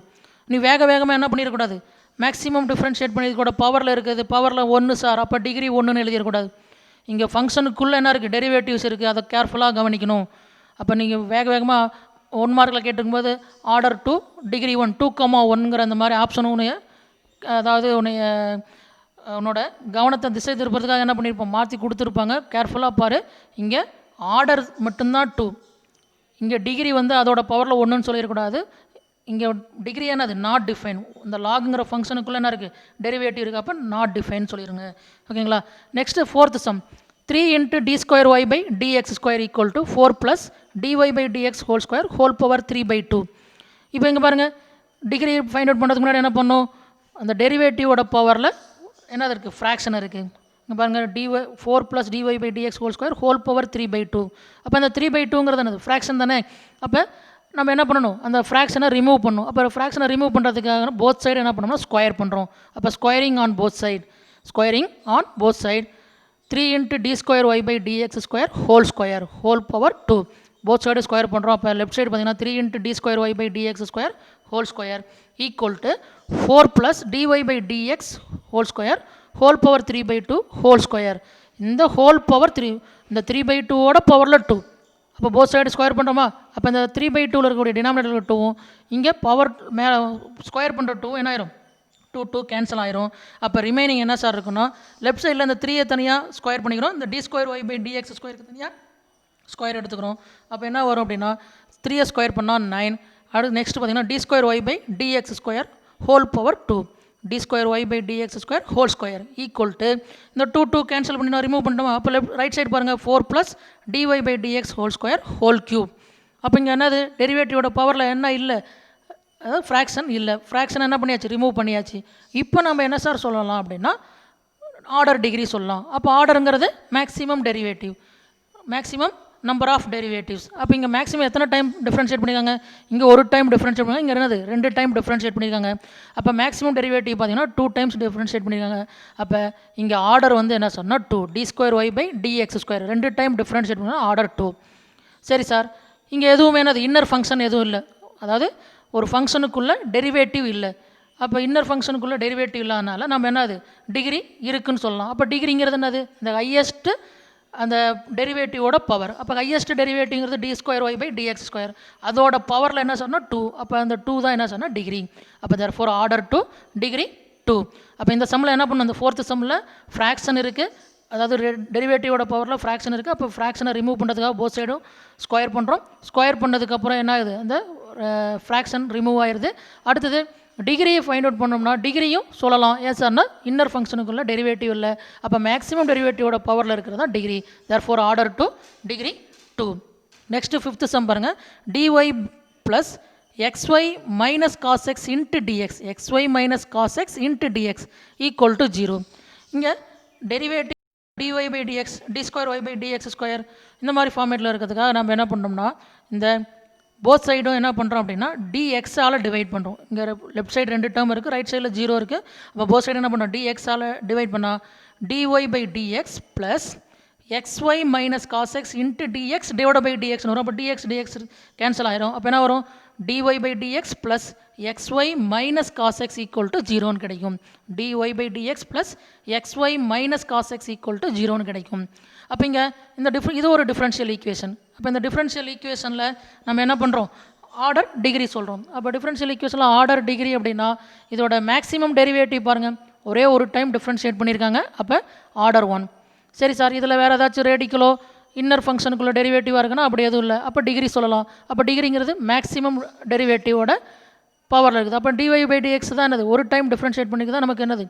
நீ வேகமாக என்ன பண்ணிடக்கூடாது, மேக்ஸிமம் டிஃப்ரென்ஷியேட் பண்ணியிருக்கூட பவரில் இருக்குது, பவரில் 1 சார், அப்போ டிகிரி 1ன்னு எழுதிடக்கூடாது. இங்கே ஃபங்க்ஷனுக்குள்ளே என்ன இருக்குது, டெரிவேட்டிவ்ஸ் இருக்குது, அதை கேர்ஃபுல்லாக கவனிக்கணும். அப்போ நீங்கள் வேகமாக 1 மார்க்கில் கேட்டுக்கும்போது ஆர்டர் 2 டிகிரி 1 2,1ங்கிற அந்த மாதிரி ஆப்ஷன் உன்னைய, அதாவது உன்னோட கவனத்தை திசை திருப்பறதுக்காக என்ன பண்ணியிருப்போம், மாற்றி கொடுத்துருப்பாங்க. கேர்ஃபுல்லாக பாரு, இங்கே ஆர்டர் மட்டும்தான் 2, இங்கே டிகிரி வந்து அதோட பவரில் 1ன்னு சொல்லிடக்கூடாது. இங்கே டிகிரி என்னது நாட் டிஃபைன். இந்த லாகுங்கிற ஃபங்க்ஷனுக்குள்ளே என்ன இருக்குது, டெரிவேட்டிவ் இருக்குது. அப்போ நாட் டிஃபைன் சொல்லிடுங்க. ஓகேங்களா? Next 4th sum, 3 × d2y/dx² = 4 + dy/dx² whole power 3/2. இப்போ இங்கே பாருங்கள், டிகிரி ஃபைண்ட் அவுட் பண்ணுறதுக்கு முன்னாடி என்ன பண்ணணும், அந்த டெரிவேட்டிவோட பவரில் என்னது இருக்குது, ஃப்ராக்ஷன் இருக்குது. இங்கே பாருங்கள், 4 + dy/dx² whole power 3/2. அப்போ அந்த 3/2ங்கிறது என்னது ஃப்ராக்ஷன் தானே. அப்போ நம்ம என்ன பண்ணணும், அந்த ஃப்ராக்ஷனை ரிமூவ் பண்ணணும். அப்போ ஃப்ராக்ஷனை ரிமூவ் பண்ணுறதுக்காக போத் சைடு என்ன பண்ணோம்னா ஸ்கொயர் பண்ணுறோம். அப்போ squaring on both side, squaring on both side 3 × d square y by dx square whole square whole power 2. Both side square பண்ணுறோம். அப்போ லெஃப்ட் சைடு பார்த்தீங்கன்னா 3 × d square y by dx square whole square equal to 4 plus dy by dx whole square whole power 3/2 whole square. இந்த whole power 3, இந்த 3/2 ஓட பவரில் 2. அப்போ both side square பண்ணுறோமா, அப்போ இந்த 3/2 இருக்கக்கூடிய டினாமினேட்டர் 2வும் இங்கே பவர் மேலே ஸ்கொயர் பண்ணுற 2 என்ன ஆயிரும், 2 கேன்சல் ஆயிரும். அப்போ ரிமைனிங் என்ன சார் இருக்குன்னா, லெஃப்ட் சைடில் இந்த 3 தனியாக ஸ்கொயர் பண்ணிக்கிறோம், இந்த d square y by dx ஸ்கொயருக்கு தனியாக ஸ்கொயர் எடுத்துக்கிறோம். அப்போ என்ன வரும் அப்படின்னா 3 ஸ்கொயர் பண்ணால் 9. அடுத்து நெக்ஸ்ட் பார்த்தீங்கன்னா d square y by dx square whole power 2 d square y by dx square whole square equal to இந்த 2 கேன்சல் பண்ணி நான் ரிமூவ் பண்ணிட்டோமா, அப்போ ரைட் சைடு பாருங்கள் 4 + dy by dx whole square whole cube. அப்போ இங்கே என்னது டெரிவேட்டிவோட பவரில் என்ன இல்லை, அதாவது ஃப்ராக்ஷன் இல்லை. ஃப்ராக்ஷன் என்ன பண்ணியாச்சு, ரிமூவ் பண்ணியாச்சு. இப்போ நம்ம என்ன சார் சொல்லலாம் அப்படின்னா ஆர்டர் டிகிரி சொல்லலாம். அப்போ ஆர்டருங்கிறது maximum derivative, maximum number of derivatives. அப்போ இங்கே மேக்ஸிமம் எத்தனை டைம் டிஃப்ரென்ஷியேட் பண்ணியிருக்காங்க, இங்கே ஒரு டைம் டிஃப்ரென்ஷியேட் பண்ணியிருக்காங்க, இங்கே என்னது 2 டைம் டிஃப்ரென்ஷியேட் பண்ணியிருக்காங்க. அப்போ மேக்ஸிமம் டெரிவேட்டிவ் பார்த்தீங்கன்னா 2 டைம்ஸ் டிஃப்ரென்ஷியேட் பண்ணியிருக்காங்க. அப்போ இங்கே ஆர்டர் வந்து என்ன சொன்னால் 2 d square y by dx square 2 time differentiate பண்ணால் ஆர்டர் 2. சரி சார், இங்கே எதுவுமே என்னது இன்னர் ஃபங்க்ஷன் எதுவும் இல்லை, அதாவது ஒரு ஃபங்க்ஷனுக்குள்ளே டெரிவேட்டிவ் இல்லை. அப்போ இன்னர் ஃபங்க்ஷனுக்குள்ளே டெரிவேட்டிவ் இல்லாதனால நம்ம என்னது டிகிரி இருக்குன்னு சொல்லலாம். அப்போ டிகிரிங்கிறது என்னது, இந்த ஹையஸ்ட்டு அந்த டெரிவேட்டிவோட பவர். அப்போ ஹையஸ்ட் டெரிவேட்டிவ்ங்கிறது d square y by dx square, அதோட பவரில் என்ன சொன்னால் 2. அப்போ அந்த 2 தான் என்ன சொன்னால் டிகிரி. அப்போ therefore ஆர்டர் 2 டிகிரி 2. அப்போ இந்த சம்மில் என்ன பண்ணணும், அந்த 4th சம்மில் ஃப்ராக்ஷன் இருக்குது, அதாவது டெரிவேட்டிவோட பவரில் ஃப்ராக்ஷன் இருக்குது. அப்போ ஃப்ராக்ஷனை ரிமூவ் பண்ணுறதுக்காக போத் சைடும் ஸ்கொயர் பண்ணுறோம். ஸ்கொயர் பண்ணதுக்கப்புறம் என்ன ஆகுது, அந்த ஃப்ராக்ஷன் ரிமூவ் ஆயிடுது. அடுத்தது டிகிரியை ஃபைண்ட் அவுட் பண்ணோம்னா டிகிரியும் சொல்லலாம். ஏன் சார்னா இன்னர் ஃபங்க்ஷனுக்குள்ள டெரிவேட்டிவ் இல்லை, அப்போ மேக்ஸிமம் டெரிவேட்டிவோட பவரில் இருக்கிறது தான் degree. therefore order 2 degree 2. Next 5th sum பாருங்கள், dy + xy - cos x × dx xy - cos x × dx equal to 0. இங்கே derivative dy by dx d square y by dx square இந்த மாதிரி ஃபார்மேட்டில் இருக்கிறதுக்காக நம்ம என்ன பண்ணோம்னா இந்த போத் சைடும் என்ன பண்ணுறோம் அப்படின்னா dx-ஆல் டிவைட் பண்ணுறோம். இங்கே லெஃப்ட் சைடு 2 டேர்ம் இருக்குது, ரைட் சைடில் 0 இருக்குது. அப்போ போத் சைடு என்ன பண்ணுறோம், dx-ஆல் டிவைட் பண்ணால் dy by dx + xy - cos x × dx divide by dxன்னு வரும். அப்போ dx கேன்சல் ஆயிரும். அப்போ என்ன வரும், dy by dx + xy - cos x equal to 0ன்னு கிடைக்கும். dy by dx + xy - cos x equal to 0ன்னு கிடைக்கும். அப்போ இங்கே இந்த இது ஒரு டிஃப்ரென்ஷியல் ஈக்குவேஷன். அப்போ இந்த டிஃப்ரென்ஷியல் ஈக்குவேஷனில் நம்ம என்ன பண்ணுறோம், ஆர்டர் டிகிரி சொல்கிறோம். அப்போ டிஃப்ரென்ஷியல் ஈக்குவேஷனில் ஆர்டர் டிகிரி அப்படின்னா இதோட மேக்ஸிமம் டெரிவேட்டிவ் பாருங்கள், ஒரே ஒரு டைம் டிஃப்ரென்ஷியேட் பண்ணியிருக்காங்க. அப்போ ஆர்டர் 1. சரி சார், இதில் வேறு ஏதாச்சும் ரேடிக்கலோ இன்னர் ஃபங்க்ஷனுக்குள்ளே டெரிவேட்டிவாக இருக்குன்னா அப்படி எதுவும் இல்லை. அப்போ டிகிரி சொல்லலாம். அப்போ டிகிரிங்கிறது மேக்ஸிமம் டெரிவேட்டிவோட பவரில் இருக்குது. அப்போ dy by dx தான் என்னது, ஒரு டைம் டிஃப்ரென்ஷியேட் பண்ணிக்கு தான் நமக்கு என்னது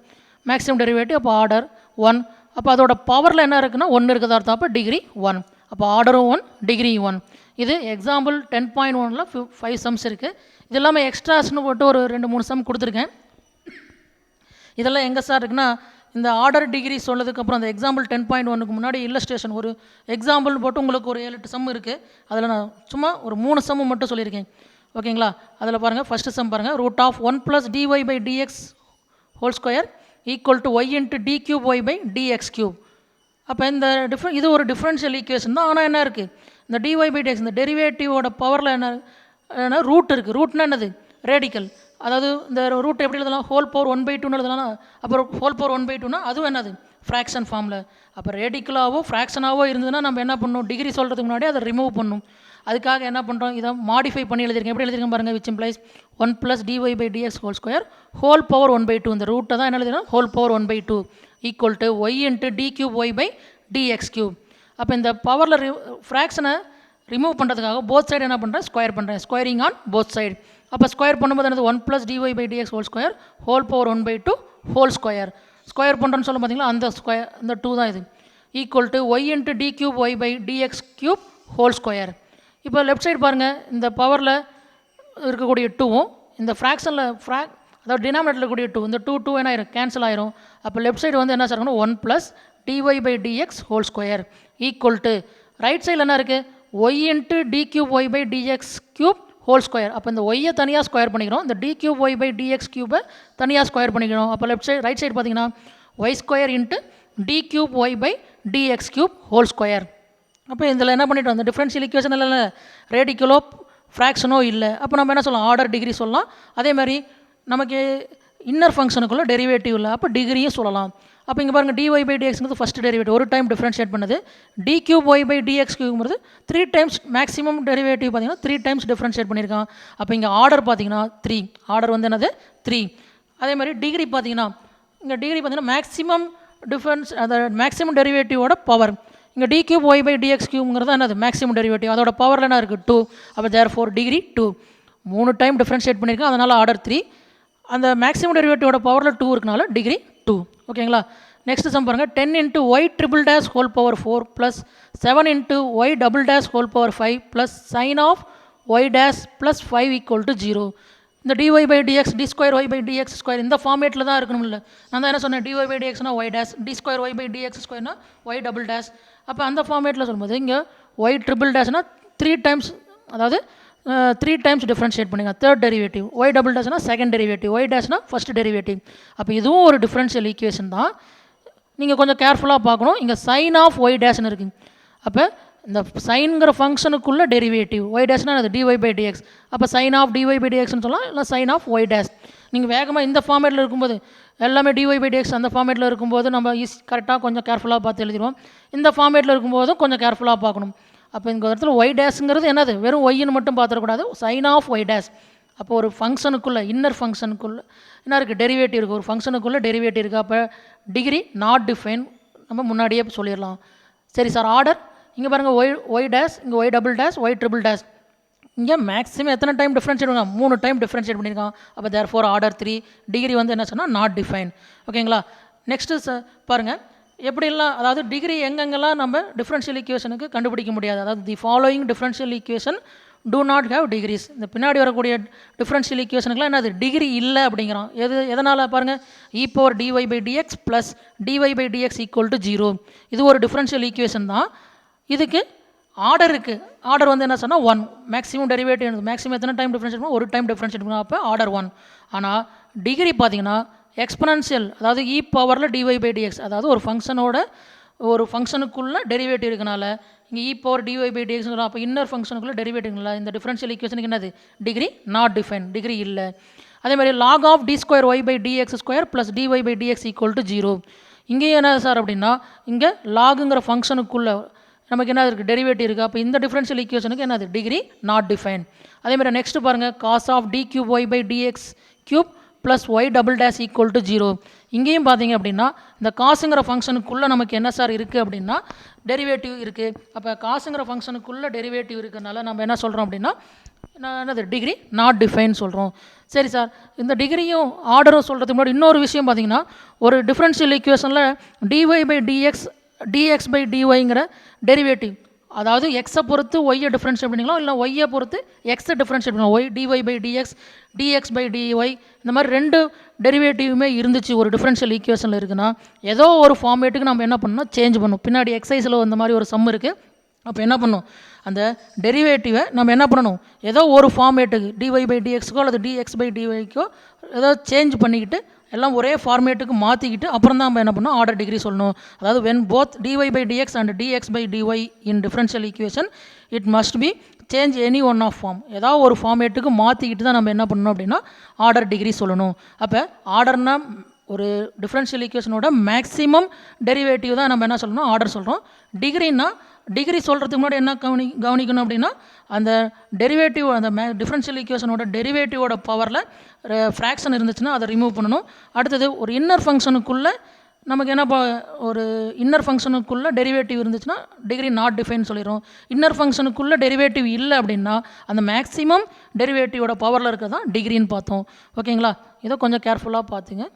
மேக்ஸிமம் டெரிவேட்டிவ். அப்போ ஆர்டர் 1. அப்போ அதோட பவரில் என்ன இருக்குன்னா 1 இருக்குதா அர்த்தம். அப்போ டிகிரி 1. அப்போ ஆர்டரும் 1 டிகிரி 1. இது எக்ஸாம்பிள் 10.1ல் 5 சம்ஸ் இருக்குது. இது இல்லாமல் எக்ஸ்ட்ராஸ்னு போட்டு ஒரு 2-3 சம் கொடுத்துருக்கேன். இதெல்லாம் எங்கே சார் இருக்குன்னா இந்த ஆர்டர் டிகிரி சொல்லதுக்கப்புறம் அந்த எக்ஸாம்பிள் 10.1க்கு முன்னாடி இல்லஸ்ட்ரேஷன் ஒரு எக்ஸாம்பிள் போட்டு உங்களுக்கு ஒரு 7-8 சம் இருக்குது. அதில் நான் சும்மா ஒரு 3 சம்மு மட்டும் சொல்லியிருக்கேன். ஓகேங்களா, அதில் பாருங்கள், ஃபஸ்ட்டு சம் பாருங்கள், √1 + dy by dx whole square equal to y × d cube y by dx cube. அப்போ இந்த இது ஒரு டிஃப்ரென்ஷியல் ஈக்குவேஷன் தான். ஆனால் என்ன இருக்குது, இந்த dy by dx இந்த டெரிவேட்டிவோட பவரில் என்ன ரூட் இருக்குது. ரூட்னா என்னது, ரேடிக்கல். அதாவது இந்த ரூட் எப்படி எழுதலாம், ஹோல் பவர் 1/2 எழுதலாம். அப்புறம் ஹோல் பவர் 1/2னா அதுவும் என்னது ஃப்ராக்ஷன் ஃபார்மில். அப்போ ரேடிக்கலாவோ ஃப்ராக்ஷனாவோ இருந்ததுன்னா நம்ம என்ன பண்ணணும், டிகிரி சொல்கிறதுக்கு முன்னாடி அதை ரிமூவ் பண்ணணும். அதுக்காக என்ன பண்ணுறோம், இதை மாடிஃபை பண்ணி எழுதிருக்கேன். எப்படி எழுதிருக்கேன் பாருங்கள், which implies 1 + dy by dx whole square whole power 1/2. இந்த ரூட்டை தான் என்ன எழுதினா whole power 1/2 equal to y × d cube y by dx cube. அப்போ இந்த பவரில் ஃப்ராக்ஷனை ரிமூவ் பண்ணுறதுக்காக போத் சைடு என்ன பண்ணுறேன், ஸ்கொயர் பண்ணுறேன். Squaring on both side. அப்போ ஸ்கொயர் பண்ணும்போது என்னது 1 + dy by dx whole square whole power 1/2 whole square. Square பண்ணுறோன்னு சொல்ல பார்த்தீங்களா, அந்த ஸ்கொயர் இந்த 2 தான் இது. Equal to y × d cube y by dx cube whole square. இப்போ லெஃப்ட் சைடு பாருங்கள், இந்த பவரில் இருக்கக்கூடிய 2வும் இந்த ஃப்ராக்ஷனில் அதாவது டினாமினேட்டரில் இருக்கக்கூடிய 2 இந்த 2 என்ன ஆயிரும், கேன்சல் ஆயிரும். அப்போ லெஃப்ட் சைடு வந்து என்ன sir 1 + dy by dx whole square equal to right சைடில் என்ன இருக்குது, y × d cube y by dx cube whole square. அப்போ இந்த ஒய்யை தனியாக ஸ்கொயர் பண்ணிக்கிறோம், இந்த d cube y by dx கியூபை தனியாக ஸ்கொயர் பண்ணிக்கிறோம். அப்போ லெஃப்ட் சைடு ரைட் சைடு பார்த்தீங்கன்னா y square into d cube y by dx cube whole square. அப்போ இதில் என்ன பண்ணிட்டோம், அந்த டிஃபரன்ஷியல் ஈக்குவேஷன் இல்லை, ரேடிக்கலோ ஃப்ராக்ஷனோ இல்லை. அப்போ நம்ம என்ன சொல்லலாம், ஆர்டர் டிகிரி சொல்லலாம். அதே மாதிரி நமக்கு இன்னர் ஃபங்க்ஷனுக்குள்ளே டெரிவேட்டிவ் இல்லை, அப்போ டிகிரியும் சொல்லலாம். அப்போ இங்கே பாருங்கள் dy பை டிஎக்ஸ்ங்கிறது ஃபஸ்ட் டெரிவேட்டிவ், ஒரு டைம் டிஃப்ரென்ஷியேட் பண்ணுது. D cube y by dx கியூப்ங்கிறது 3 டைம்ஸ் மேக்ஸிமம் டெரிவேட்டிவ் பார்த்தீங்கன்னா 3 டைம்ஸ் டிஃப்ரென்ஷியேட் பண்ணியிருக்கான். அப்போ இங்கே ஆர்டர் பார்த்தீங்கன்னா 3, ஆர்டர் வந்து என்னது 3. அதே மாதிரி டிகிரி பார்த்தீங்கன்னா இங்கே டிகிரி பார்த்தீங்கன்னா மேக்ஸிமம் டிஃபரன்ஸ், அந்த மேக்ஸிமம் டெரிவேட்டிவோட பவர். இங்கே d cube y by dx கியூப்ங்கிறது என்னது மேக்ஸிமம் டெரிவேட்டிவ், அதோட பவரில் என்ன இருக்குது 2. அப்போ தேர்ஃபோர் டிகிரி 2, 3 டைம் டிஃப்ரென்ஷியேட் பண்ணியிருக்கேன், அதனால் ஆர்டர் 3. அந்த மேக்ஸிமம் டெரிவேட்டிவோட பவரில் 2 இருக்கனால டிகிரி 2. ஓகேங்களா. நெக்ஸ்ட் சம் பாருங்கள், 10 into y triple dash whole power 4 plus 7 into y double dash whole power 5 plus sine of y dash plus 5 equal to 0. இந்த dy by d x d square y by d x square இந்த ஃபார்மேட்டில் தான் இருக்கணும். இல்லை நான் தான் என்ன சொன்னேன், dy பை டிஎக்ஸ்னா y dash, d square y by dx ஸ்கொயர்னா ஒய் டபுள் டேஷ். அப்போ அந்த ஃபார்மேட்டில் சொல்லும்போது இங்கே ஒய் ட்ரிபிள் டேஷ்னா 3 டைம்ஸ், அதாவது 3 டைம்ஸ் டிஃப்ரென்ஷியேட் பண்ணுங்க, தேர்ட் டெரிவேட்டிவ். ஒய் டபுள் டேஷ்னா செகண்ட் டெரிவேட்டிவ், ஒய் டேஷ்னா ஃபஸ்ட் டெரிவேட்டிவ். அப்போ இதுவும் ஒரு டிஃப்ரென்ஷியல் ஈக்குவேஷன் தான், நீங்கள் கொஞ்சம் கேர்ஃபுல்லாக பார்க்கணும். இங்கே சைன் ஆஃப் ஒய் டேஷ்னு இருக்குது. அப்போ இந்த சைன்கிற ஃபங்க்ஷனுக்குள்ளே டெரிவேட்டிவ் ஒய் டேஷ்னா அது dy பை டிஎக்ஸ். அப்போ சைன் ஆஃப் dy பை டிஎக்ஸ்னு சொல்லலாம், இல்லை சைன் ஆஃப் ஒய் டேஷ். நீங்கள் வேகமாக இந்த ஃபார்மேட்டில் இருக்கும்போது எல்லாமே dy பை டிஎக்ஸ் அந்த ஃபார்மேட்டில் இருக்கும்போது நம்ம கரெக்டாக கொஞ்சம் கேர்ஃபுல்லாக பார்த்து எழுதிடுவோம். இந்த ஃபார்மேட்டில் இருக்கும்போதும் கொஞ்சம் கேர்ஃபுல்லாக பார்க்கணும். அப்போ இந்த இடத்துல ஒய் டேஷுங்கிறது என்னது, வெறும் ஒய்ன்னு மட்டும் பார்த்துடக்கூடாது, சைன் ஆஃப் ஒய் டேஷ். அப்போ ஒரு ஃபங்க்ஷனுக்குள்ளே இன்னர் ஃபங்க்ஷனுக்குள்ளே என்ன இருக்குது, டெரிவேட்டிவ் இருக்குது, ஒரு ஃபங்க்ஷனுக்குள்ளே டெரிவேட்டிவ் இருக்குது. அப்போ டிகிரி நாட் டிஃபைன் நம்ம முன்னாடியே சொல்லிடலாம். சரி சார், ஆர்டர் இங்கே பாருங்கள் ஒய் டேஷ், இங்கே y double dash, y triple dash. இங்கே மேக்ஸிமம் எத்தனை டைம் டிஃப்ரென்ஷியேட் பண்ணுவாங்க, 3 டைம் டிஃப்ரென்ஷியேட் பண்ணியிருக்கான். அப்போ தேர்ஃபோர் ஆர்டர் 3, டிகிரி வந்து என்ன சொன்னால் நாட் டிஃபைன். ஓகேங்களா. நெக்ஸ்ட்டு பாருங்கள் எப்படிலாம், அதாவது டிகிரி எங்கெங்கெல்லாம் நம்ம டிஃப்ரென்ஷியல் ஈக்குவேஷனுக்கு கண்டுபிடிக்க முடியாது. அதாவது the following differential equation do not have degrees. இந்த பின்னாடி வரக்கூடிய டிஃப்ரென்ஷியல் ஈக்குவேஷனுக்குலாம் என்னது டிகிரி இல்லை அப்படிங்கிறான். எதனால் பாருங்கள், e power dy by dx plus dy by dx equal to 0. இது ஒரு டிஃப்ரென்ஷியல் ஈக்குவேஷன் தான். இதுக்கு ஆர்டர் இருக்குது, ஆர்டர் வந்து என்ன சொன்னால் 1. மேக்ஸிமம் டெரிவேட்டிவ் மேக்ஸிமம் எத்தனை டைம் டிஃப்ரென்ஷியேட் பண்ணணும், ஒரு டைம் டிஃப்ரென்ஷியேட் பண்ணணும். அப்போ ஆர்டர் 1. ஆனால் டிகிரி பார்த்தீங்கன்னா எக்ஸ்பனன்ஷியல், அதாவது இ பவரில் dy பை டிஎக்ஸ், அதாவது ஒரு ஃபங்க்ஷனுக்குள்ளே டெரிவேட்டிவ் இருக்கனால இங்கே இ பவர் dy பை டிஎக்ஸ். அப்போ இன்னர் ஃபங்க்ஷனுக்குள்ளே டெரிவேட்டிவ்ங்களா இந்த டிஃப்ரென்ஷியல் ஈக்குவேஷனுக்கு என்னது டிகிரி நாட் டிஃபைன், டிகிரி இல்லை. அதே மாதிரி log of d square y by d x square plus dy by dx equal to 0. இங்கேயும் என்ன சார் அப்படின்னா, இங்கே லாகுங்கிற ஃபங்க்ஷனுக்குள்ளே நமக்கு என்ன இருக்குது டெரிவேட்டிவ் இருக்குது. அப்போ இந்த டிஃப்ரென்ஷியல் ஈக்குவேஷனுக்கு என்னது டிகிரி நாட் டிஃபைன். அதே மாதிரி நெக்ஸ்ட் பாருங்கள், cos of d cube y by dx cube plus y double dash equal to 0. இங்கேயும் பார்த்தீங்க அப்படின்னா இந்த காசுங்கிற ஃபங்க்ஷனுக்குள்ளே நமக்கு என்ன சார் இருக்குது அப்படின்னா டெரிவேட்டிவ் இருக்குது. அப்போ காசுங்கிற ஃபங்க்ஷனுக்குள்ளே டெரிவேட்டிவ் இருக்கிறதுனால நம்ம என்ன சொல்கிறோம் அப்படின்னா என்னது டிகிரி நாட் டிஃபைன் சொல்கிறோம். சரி சார், இந்த டிகிரியும் ஆர்டரும் சொல்கிறதுக்கு முன்னாடி இன்னொரு விஷயம் பார்த்தீங்கன்னா, ஒரு டிஃப்ரென்ஷியல் ஈக்குவேஷனில் dy பை dx பை dyங்கிற டெரிவேட்டிவ், அதாவது எக்ஸை பொறுத்து ஒய்யை டிஃப்ரென்ஷியேட் பண்ணிக்கலாம், இல்லை ஒய்யை பொறுத்து எக்ஸை டிஃப்ரென்ஷியேட் பண்ணலாம். Y dy by dx by dy இந்த மாதிரி 2 டெரிவேட்டிவுமே இருந்துச்சு ஒரு டிஃப்ரென்ஷியல் ஈக்குவேஷனில் இருக்குன்னா, ஏதோ ஒரு ஃபார்மேட்டுக்கு நம்ம என்ன பண்ணணும், சேஞ்ச் பண்ணணும். பின்னாடி எக்ஸைஸில் இந்த மாதிரி ஒரு சம் இருக்குது. அப்போ என்ன பண்ணணும், அந்த டெரிவேட்டிவை நம்ம என்ன பண்ணணும், ஏதோ ஒரு ஃபார்மேட்டுக்கு dy பை dxக்கோ அல்லது dx பை dyக்கோ ஏதோ சேஞ்ச் பண்ணிக்கிட்டு எல்லாம் ஒரே ஃபார்மேட்டுக்கு மாற்றிக்கிட்டு அப்புறம் தான் நம்ம என்ன பண்ணணும், ஆர்டர் டிகிரி சொல்லணும். அதாவது when both dy by dx and dx by dy in differential equation it must be change any one of form. ஏதாவது ஒரு ஃபார்மேட்டுக்கு மாற்றிக்கிட்டு தான் நம்ம என்ன பண்ணணும் அப்படின்னா ஆர்டர் டிகிரி சொல்லணும். அப்போ ஆர்டர்னா ஒரு டிஃப்ரென்ஷியல் ஈக்குவேஷனோட மேக்ஸிமம் டெரிவேட்டிவ் தான் நம்ம என்ன சொல்லணும், ஆர்டர் சொல்கிறோம். டிகிரின்னா டிகிரி சொல்கிறதுக்கு முன்னாடி என்ன கவனிக்கணும் அப்படின்னா, அந்த டெரிவேட்டிவ் அந்த டிஃப்ரென்ஷியல் ஈக்குவேஷனோட டெரிவேட்டிவோட பவரில் ஃப்ராக்ஷன் இருந்துச்சுன்னா அதை ரிமூவ் பண்ணணும். அடுத்தது ஒரு இன்னர் ஃபங்க்ஷனுக்குள்ளே நமக்கு என்ன ஒரு இன்னர் ஃபங்க்ஷனுக்குள்ளே டெரிவேட்டிவ் இருந்துச்சுன்னா டிகிரி நாட் டிஃபைன் சொல்லிடுறோம். இன்னர் ஃபங்க்ஷனுக்குள்ளே டெரிவேட்டிவ் இல்லை அப்படின்னா அந்த மேக்ஸிமம் டெரிவேட்டிவோட பவரில் இருக்கிறது தான் டிகிரின்னு பார்த்தோம். ஓகேங்களா, இதை கொஞ்சம் கேர்ஃபுல்லாக பார்த்துங்க.